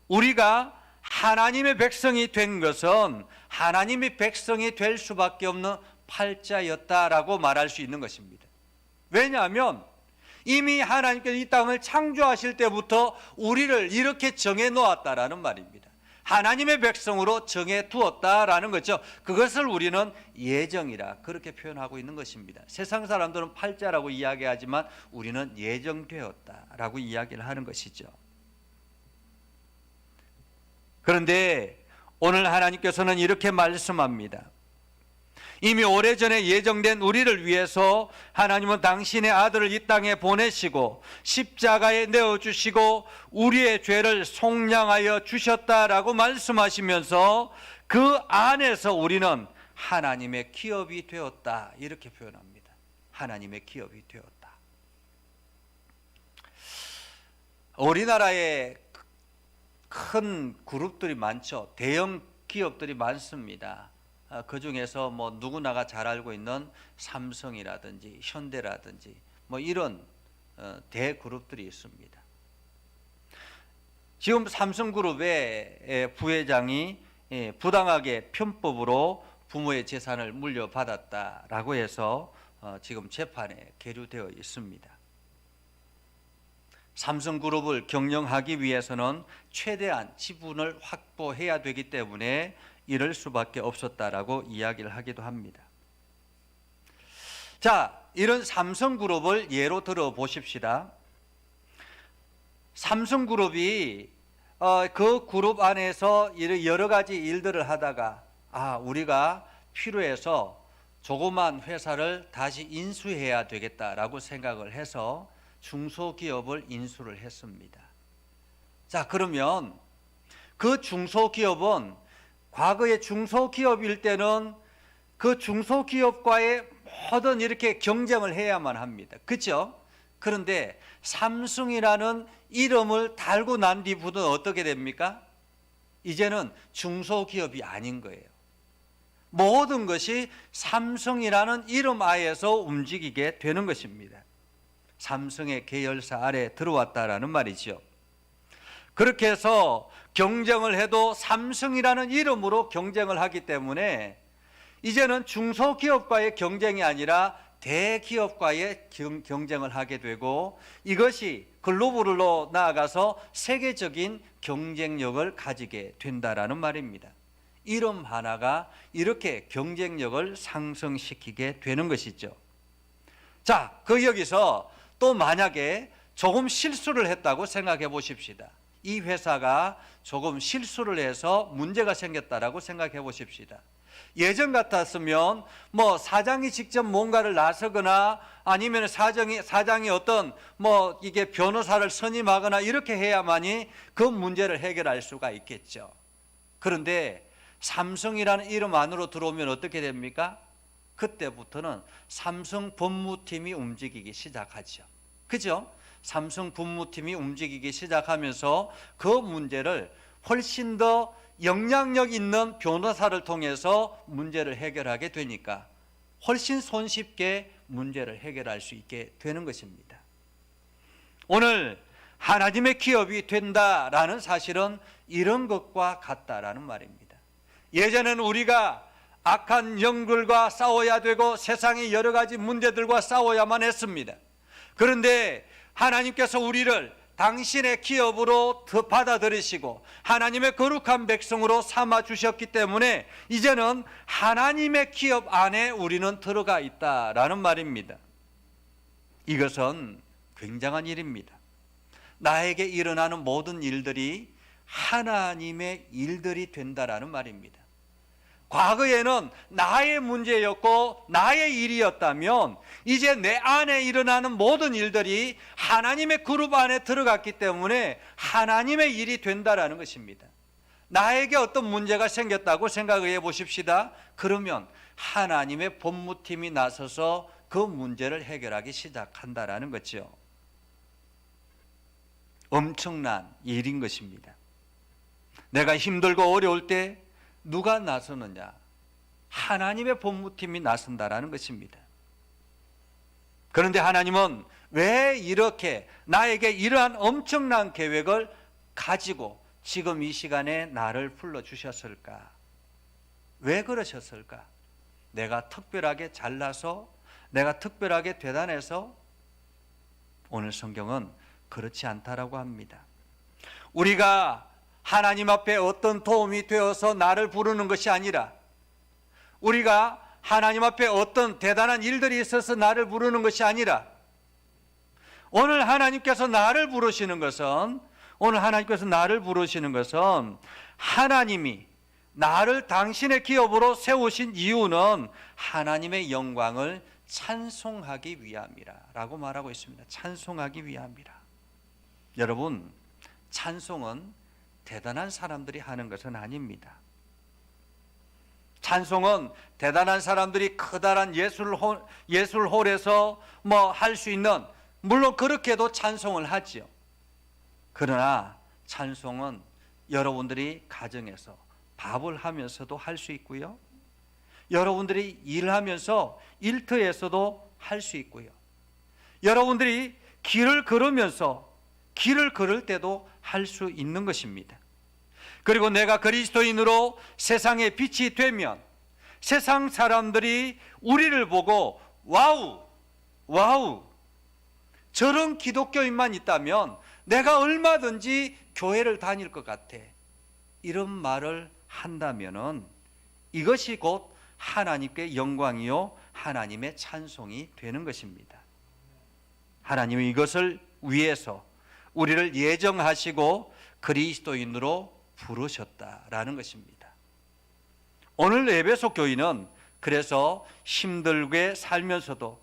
우리가 하나님의 백성이 된 것은 하나님의 백성이 될 수밖에 없는 팔자였다라고 말할 수 있는 것입니다. 왜냐하면 이미 하나님께서 이 땅을 창조하실 때부터 우리를 이렇게 정해 놓았다라는 말입니다. 하나님의 백성으로 정해 두었다라는 거죠. 그것을 우리는 예정이라 그렇게 표현하고 있는 것입니다. 세상 사람들은 팔자라고 이야기하지만 우리는 예정되었다라고 이야기를 하는 것이죠. 그런데 오늘 하나님께서는 이렇게 말씀합니다. 이미 오래전에 예정된 우리를 위해서 하나님은 당신의 아들을 이 땅에 보내시고 십자가에 내어주시고 우리의 죄를 속량하여 주셨다라고 말씀하시면서 그 안에서 우리는 하나님의 기업이 되었다, 이렇게 표현합니다. 하나님의 기업이 되었다. 우리나라에 큰 그룹들이 많죠. 대형 기업들이 많습니다. 그 중에서 뭐 누구나가 잘 알고 있는 삼성이라든지 현대라든지 뭐 이런 대그룹들이 있습니다. 지금 삼성그룹의 부회장이 부당하게 편법으로 부모의 재산을 물려받았다라고 해서 지금 재판에 계류되어 있습니다. 삼성그룹을 경영하기 위해서는 최대한 지분을 확보해야 되기 때문에 이럴 수밖에 없었다라고 이야기를 하기도 합니다. 자, 이런 삼성그룹을 예로 들어 보십시다. 삼성그룹이 그 그룹 안에서 여러 가지 일들을 하다가 우리가 필요해서 조그만 회사를 다시 인수해야 되겠다라고 생각을 해서 중소기업을 인수를 했습니다. 자, 그러면 그 중소기업은 과거에 중소기업일 때는 그 중소기업과의 모든 이렇게 경쟁을 해야만 합니다. 그렇죠? 그런데 삼성이라는 이름을 달고 난 뒤부터 어떻게 됩니까? 이제는 중소기업이 아닌 거예요. 모든 것이 삼성이라는 이름 하에서 움직이게 되는 것입니다. 삼성의 계열사 아래 들어왔다라는 말이죠. 그렇게 해서 경쟁을 해도 삼성이라는 이름으로 경쟁을 하기 때문에 이제는 중소기업과의 경쟁이 아니라 대기업과의 경쟁을 하게 되고 이것이 글로벌로 나아가서 세계적인 경쟁력을 가지게 된다라는 말입니다. 이름 하나가 이렇게 경쟁력을 상승시키게 되는 것이죠. 자, 여기서 또 만약에 조금 실수를 했다고 생각해 보십시다. 이 회사가 조금 실수를 해서 문제가 생겼다라고 생각해 보십시다. 예전 같았으면 뭐 사장이 직접 뭔가를 나서거나 아니면 사장이 어떤 뭐 이게 변호사를 선임하거나 이렇게 해야만이 그 문제를 해결할 수가 있겠죠. 그런데 삼성이라는 이름 안으로 들어오면 어떻게 됩니까? 그때부터는 삼성 법무팀이 움직이기 시작하죠. 그죠? 삼성 법무팀이 움직이기 시작하면서 그 문제를 훨씬 더 영향력 있는 변호사를 통해서 문제를 해결하게 되니까 훨씬 손쉽게 문제를 해결할 수 있게 되는 것입니다. 오늘 하나님의 기업이 된다라는 사실은 이런 것과 같다라는 말입니다. 예전에는 우리가 악한 영들과 싸워야 되고 세상의 여러 가지 문제들과 싸워야만 했습니다. 그런데 하나님께서 우리를 당신의 기업으로 받아들이시고 하나님의 거룩한 백성으로 삼아 주셨기 때문에 이제는 하나님의 기업 안에 우리는 들어가 있다라는 말입니다. 이것은 굉장한 일입니다. 나에게 일어나는 모든 일들이 하나님의 일들이 된다라는 말입니다. 과거에는 나의 문제였고 나의 일이었다면 이제 내 안에 일어나는 모든 일들이 하나님의 그룹 안에 들어갔기 때문에 하나님의 일이 된다라는 것입니다. 나에게 어떤 문제가 생겼다고 생각해 보십시다. 그러면 하나님의 법무팀이 나서서 그 문제를 해결하기 시작한다라는 거죠. 엄청난 일인 것입니다. 내가 힘들고 어려울 때 누가 나서느냐? 하나님의 법무팀이 나선다라는 것입니다. 그런데 하나님은 왜 이렇게 나에게 이러한 엄청난 계획을 가지고 지금 이 시간에 나를 불러주셨을까? 왜 그러셨을까? 내가 특별하게 잘나서, 내가 특별하게 대단해서? 오늘 성경은 그렇지 않다라고 합니다. 우리가 하나님 앞에 어떤 도움이 되어서 나를 부르는 것이 아니라 우리가 하나님 앞에 어떤 대단한 일들이 있어서 나를 부르는 것이 아니라 오늘 하나님께서 나를 부르시는 것은 하나님이 나를 당신의 기업으로 세우신 이유는 하나님의 영광을 찬송하기 위함이라 라고 말하고 있습니다. 찬송하기 위함이라. 여러분, 찬송은 대단한 사람들이 하는 것은 아닙니다. 찬송은 대단한 사람들이 커다란 예술홀에서 뭐 할 수 있는, 물론 그렇게도 찬송을 하지요. 그러나 찬송은 여러분들이 가정에서 밥을 하면서도 할 수 있고요. 여러분들이 일하면서 일터에서도 할 수 있고요. 여러분들이 길을 걸으면서 길을 걸을 때도 할 수 있는 것입니다. 그리고 내가 그리스도인으로 세상의 빛이 되면 세상 사람들이 우리를 보고 와우, 와우, 저런 기독교인만 있다면 내가 얼마든지 교회를 다닐 것 같아. 이런 말을 한다면은 이것이 곧 하나님께 영광이요 하나님의 찬송이 되는 것입니다. 하나님은 이것을 위해서 우리를 예정하시고 그리스도인으로 부르셨다라는 것입니다. 오늘 에베소 교인은 그래서 힘들게 살면서도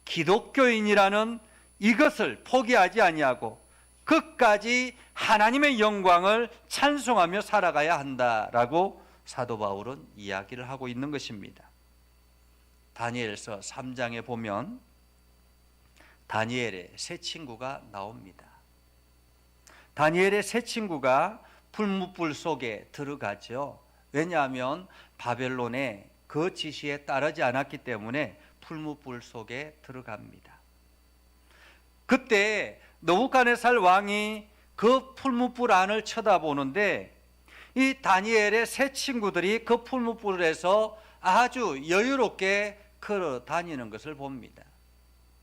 기독교인이라는 이것을 포기하지 아니하고 끝까지 하나님의 영광을 찬송하며 살아가야 한다라고 사도 바울은 이야기를 하고 있는 것입니다. 다니엘서 3장에 보면 다니엘의 세 친구가 나옵니다. 다니엘의 세 친구가 풀무불 속에 들어가죠. 왜냐하면 바벨론의 그 지시에 따르지 않았기 때문에 풀무불 속에 들어갑니다. 그때 느부갓네살 왕이 그 풀무불 안을 쳐다보는데 이 다니엘의 세 친구들이 그 풀무불에서 아주 여유롭게 걸어 다니는 것을 봅니다.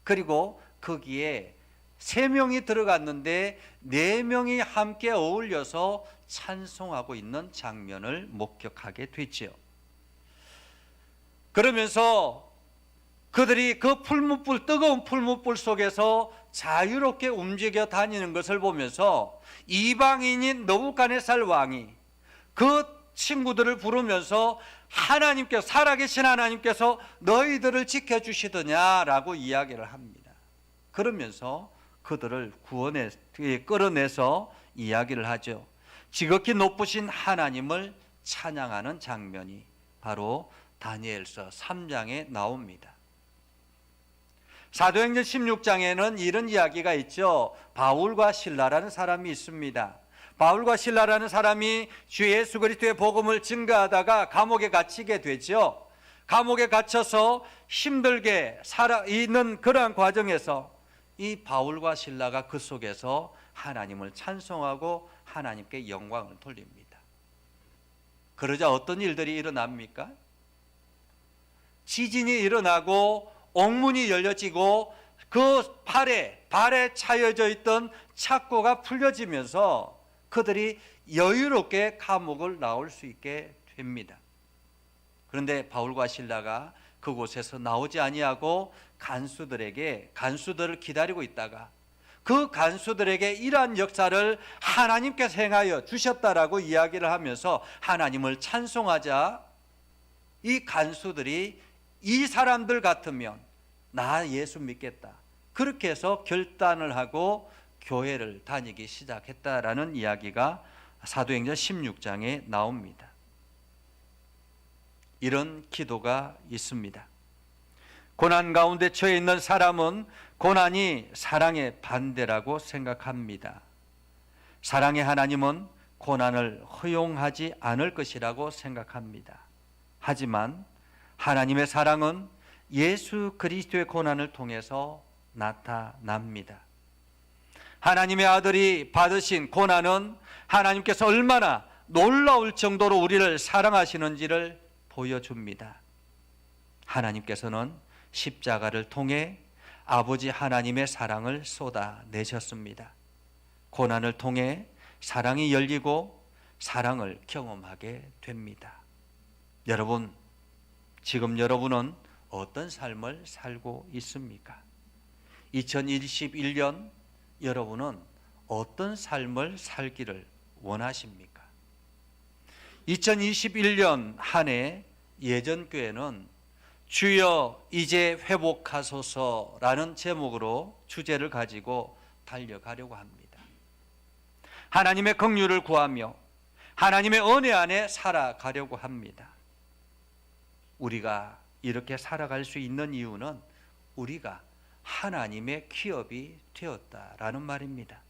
그리고 거기에 3명이 들어갔는데 4명이 함께 어울려서 찬송하고 있는 장면을 목격하게 되죠. 그러면서 그들이 그 풀무불, 뜨거운 풀무불 속에서 자유롭게 움직여 다니는 것을 보면서 이방인인 느부갓네살 왕이 그 친구들을 부르면서 하나님께서, 살아계신 하나님께서 너희들을 지켜주시더냐라고 이야기를 합니다. 그러면서 그들을 끌어내서 이야기를 하죠. 지극히 높으신 하나님을 찬양하는 장면이 바로 다니엘서 3장에 나옵니다. 사도행전 16장에는 이런 이야기가 있죠. 바울과 실라라는 사람이 있습니다. 바울과 실라라는 사람이 주 예수 그리스도의 복음을 증거하다가 감옥에 갇히게 되죠. 감옥에 갇혀서 힘들게 살아 있는 그러한 과정에서 이 바울과 실라가 그 속에서 하나님을 찬송하고 하나님께 영광을 돌립니다. 그러자 어떤 일들이 일어납니까? 지진이 일어나고 옥문이 열려지고 그 발에 차여져 있던 착고가 풀려지면서 그들이 여유롭게 감옥을 나올 수 있게 됩니다. 그런데 바울과 실라가 그곳에서 나오지 아니하고 간수들을 기다리고 있다가 그 간수들에게 이러한 역사를 하나님께서 행하여 주셨다라고 이야기를 하면서 하나님을 찬송하자 이 간수들이 이 사람들 같으면 나 예수 믿겠다. 그렇게 해서 결단을 하고 교회를 다니기 시작했다라는 이야기가 사도행전 16장에 나옵니다. 이런 기도가 있습니다. 고난 가운데 처해 있는 사람은 고난이 사랑의 반대라고 생각합니다. 사랑의 하나님은 고난을 허용하지 않을 것이라고 생각합니다. 하지만 하나님의 사랑은 예수 그리스도의 고난을 통해서 나타납니다. 하나님의 아들이 받으신 고난은 하나님께서 얼마나 놀라울 정도로 우리를 사랑하시는지를 보여줍니다. 하나님께서는 십자가를 통해 아버지 하나님의 사랑을 쏟아내셨습니다. 고난을 통해 사랑이 열리고 사랑을 경험하게 됩니다. 여러분, 지금 여러분은 어떤 삶을 살고 있습니까? 2021년 여러분은 어떤 삶을 살기를 원하십니까? 2021년 한 해 예전교회는 주여 이제 회복하소서라는 제목으로 주제를 가지고 달려가려고 합니다. 하나님의 긍휼을 구하며 하나님의 은혜 안에 살아가려고 합니다. 우리가 이렇게 살아갈 수 있는 이유는 우리가 하나님의 기업이 되었다라는 말입니다.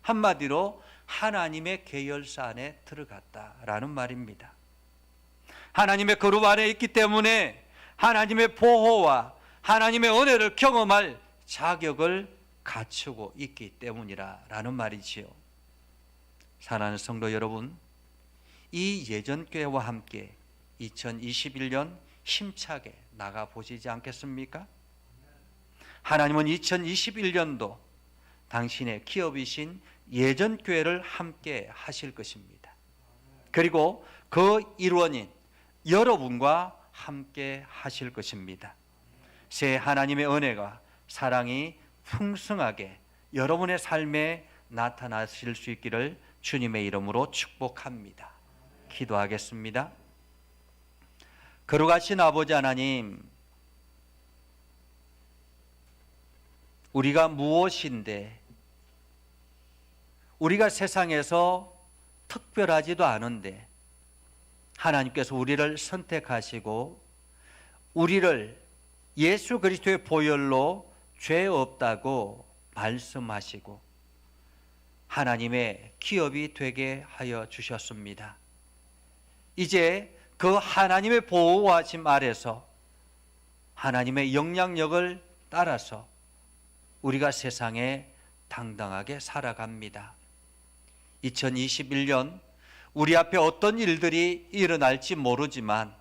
한마디로 하나님의 계열사 안에 들어갔다라는 말입니다. 하나님의 거룩 안에 있기 때문에 하나님의 보호와 하나님의 은혜를 경험할 자격을 갖추고 있기 때문이라는 말이지요. 사랑하는 성도 여러분, 이 예전교회와 함께 2021년 힘차게 나가보시지 않겠습니까? 하나님은 2021년도 당신의 기업이신 예전교회를 함께 하실 것입니다. 그리고 그 일원인 여러분과 함께 하실 것입니다. 새 하나님의 은혜가 사랑이 풍성하게 여러분의 삶에 나타나실 수 있기를 주님의 이름으로 축복합니다. 기도하겠습니다. 거룩하신 아버지 하나님, 우리가 무엇인데 우리가 세상에서 특별하지도 않은데 하나님께서 우리를 선택하시고 우리를 예수 그리스도의 보혈로 죄 없다고 말씀하시고 하나님의 기업이 되게 하여 주셨습니다. 이제 그 하나님의 보호하심 아래서 하나님의 영향력을 따라서 우리가 세상에 당당하게 살아갑니다. 2021년 우리 앞에 어떤 일들이 일어날지 모르지만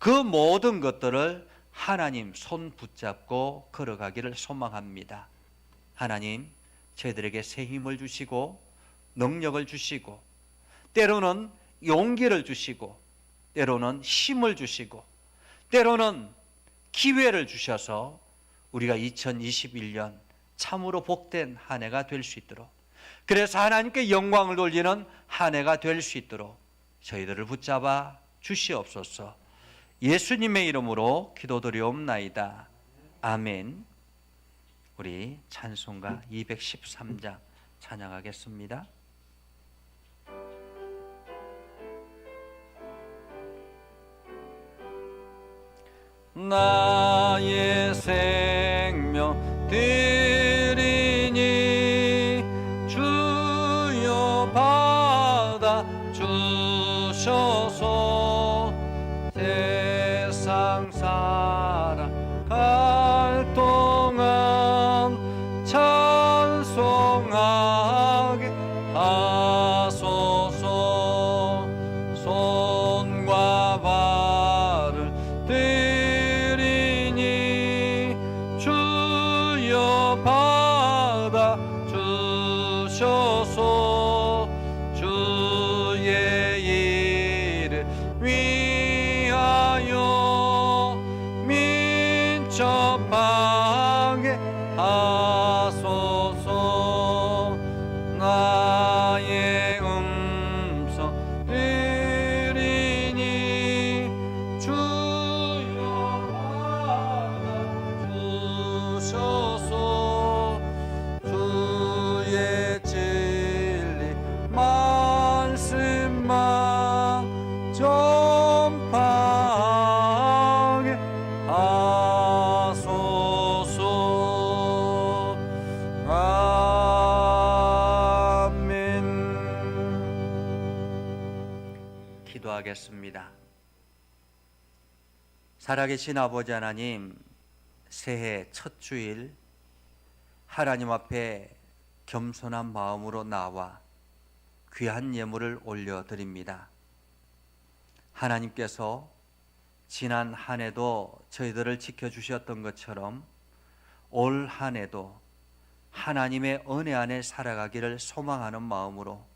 그 모든 것들을 하나님 손 붙잡고 걸어가기를 소망합니다. 하나님, 저희들에게 새 힘을 주시고 능력을 주시고 때로는 용기를 주시고 때로는 힘을 주시고 때로는 기회를 주셔서 우리가 2021년 참으로 복된 한 해가 될 수 있도록, 그래서 하나님께 영광을 돌리는 한 해가 될 수 있도록 저희들을 붙잡아 주시옵소서. 예수님의 이름으로 기도드리옵나이다. 아멘. 우리 찬송가 213장 찬양하겠습니다. 나의 생명 드리니 주여 받아 주셔서 세상 살아갈 동안 찬송하게 하소서. 손과 발을 드리니 주여 받아 주셔서 주의 일을 위하여 민첩하게 하소서. 나의 음성 드리니 주여 받아 주셔서 주의 진리 말씀만 전파하게 하소서. 아멘. 기도하겠습니다. 살아계신 아버지 하나님, 새해 첫 주일 하나님 앞에 겸손한 마음으로 나와 귀한 예물을 올려드립니다. 하나님께서 지난 한 해도 저희들을 지켜주셨던 것처럼 올 한 해도 하나님의 은혜 안에 살아가기를 소망하는 마음으로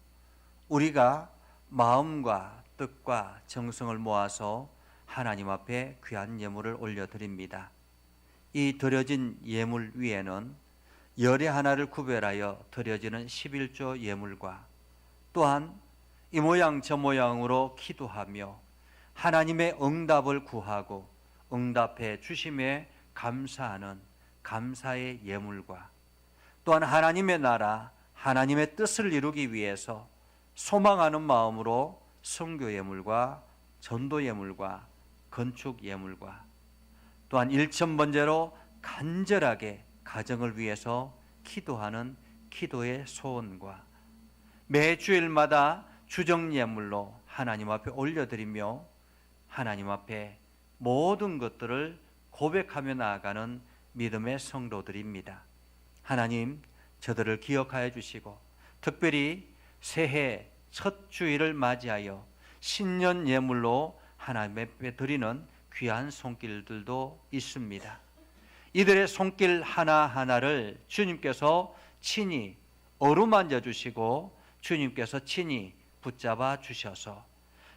우리가 마음과 뜻과 정성을 모아서 하나님 앞에 귀한 예물을 올려드립니다. 이 드려진 예물 위에는 열의 하나를 구별하여 드려지는 11조 예물과 또한 이 모양 저 모양으로 기도하며 하나님의 응답을 구하고 응답해 주심에 감사하는 감사의 예물과 또한 하나님의 나라, 하나님의 뜻을 이루기 위해서 소망하는 마음으로 선교 예물과 전도 예물과 건축 예물과 또한 일천번제로 간절하게 가정을 위해서 기도하는 기도의 소원과 매 주일마다 주정 예물로 하나님 앞에 올려드리며 하나님 앞에 모든 것들을 고백하며 나아가는 믿음의 성도들입니다. 하나님, 저들을 기억하여 주시고 특별히 새해 첫 주일을 맞이하여 신년 예물로 하나님 앞에 드리는 귀한 손길들도 있습니다. 이들의 손길 하나하나를 주님께서 친히 어루만져 주시고 주님께서 친히 붙잡아 주셔서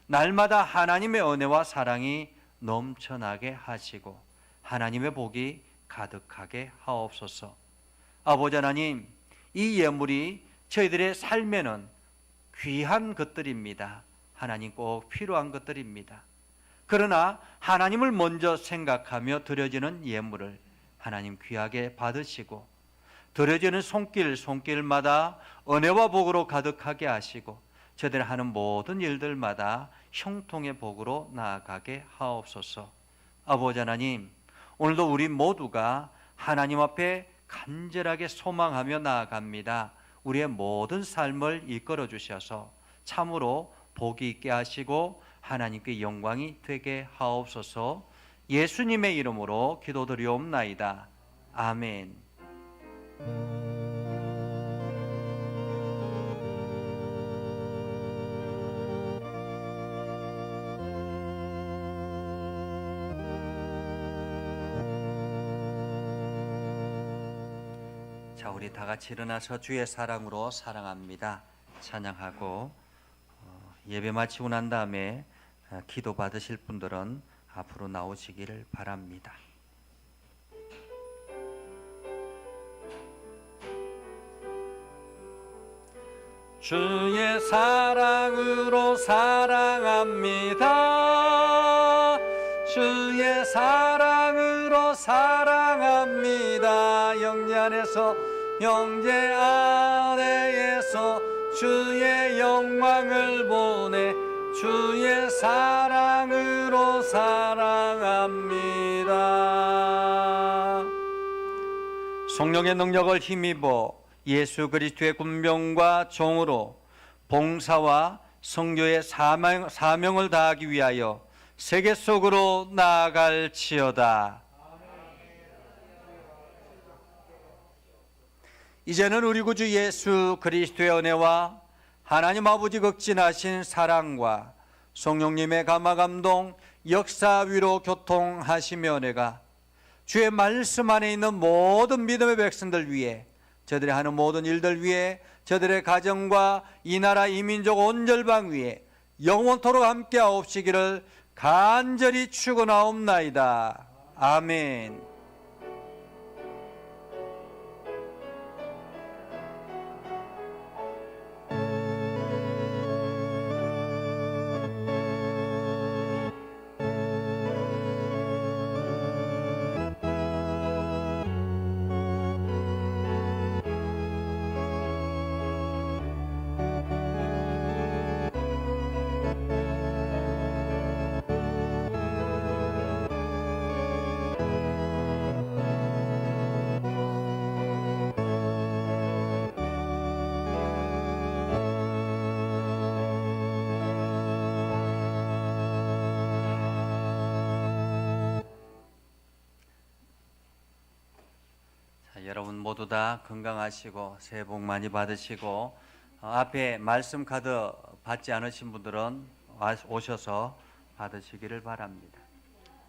날마다 하나님의 은혜와 사랑이 넘쳐나게 하시고 하나님의 복이 가득하게 하옵소서. 아버지 하나님, 이 예물이 저희들의 삶에는 귀한 것들입니다. 하나님 꼭 필요한 것들입니다. 그러나 하나님을 먼저 생각하며 드려지는 예물을 하나님 귀하게 받으시고 드려지는 손길마다 은혜와 복으로 가득하게 하시고 저들이 하는 모든 일들마다 형통의 복으로 나아가게 하옵소서. 아버지 하나님, 오늘도 우리 모두가 하나님 앞에 간절하게 소망하며 나아갑니다. 우리의 모든 삶을 이끌어 주셔서 참으로 복이 있게 하시고 하나님께 영광이 되게 하옵소서. 예수님의 이름으로 기도드리옵나이다. 아멘. 자, 우리 다 같이 일어나서 주의 사랑으로 사랑합니다. 찬양하고 예배 마치고 난 다음에 기도 받으실 분들은 앞으로 나오시기를 바랍니다. 주의 사랑으로 사랑합니다. 주의 사랑으로 사랑합니다. 영제 안에서 영제 아래에서 주의 영광을 보내 주의 사랑으로 사랑합니다. 성령의 능력을 힘입어 예수 그리스도의 군병과 종으로 봉사와 성교의 사명을 다하기 위하여 세계 속으로 나아갈지어다. 이제는 우리 구주 예수 그리스도의 은혜와 하나님 아버지 극진하신 사랑과 성령님의 감화감동 역사 위로 교통하시며 은혜가 주의 말씀 안에 있는 모든 믿음의 백성들 위해 저들이 하는 모든 일들 위해 저들의 가정과 이 나라 이민족 온 열방 위에 영원토록 함께 하옵시기를 간절히 축원하옵나이다. 아멘. 여러분 모두 다 건강하시고 새해 복 많이 받으시고 앞에 말씀 카드 받지 않으신 분들은 오셔서 받으시기를 바랍니다.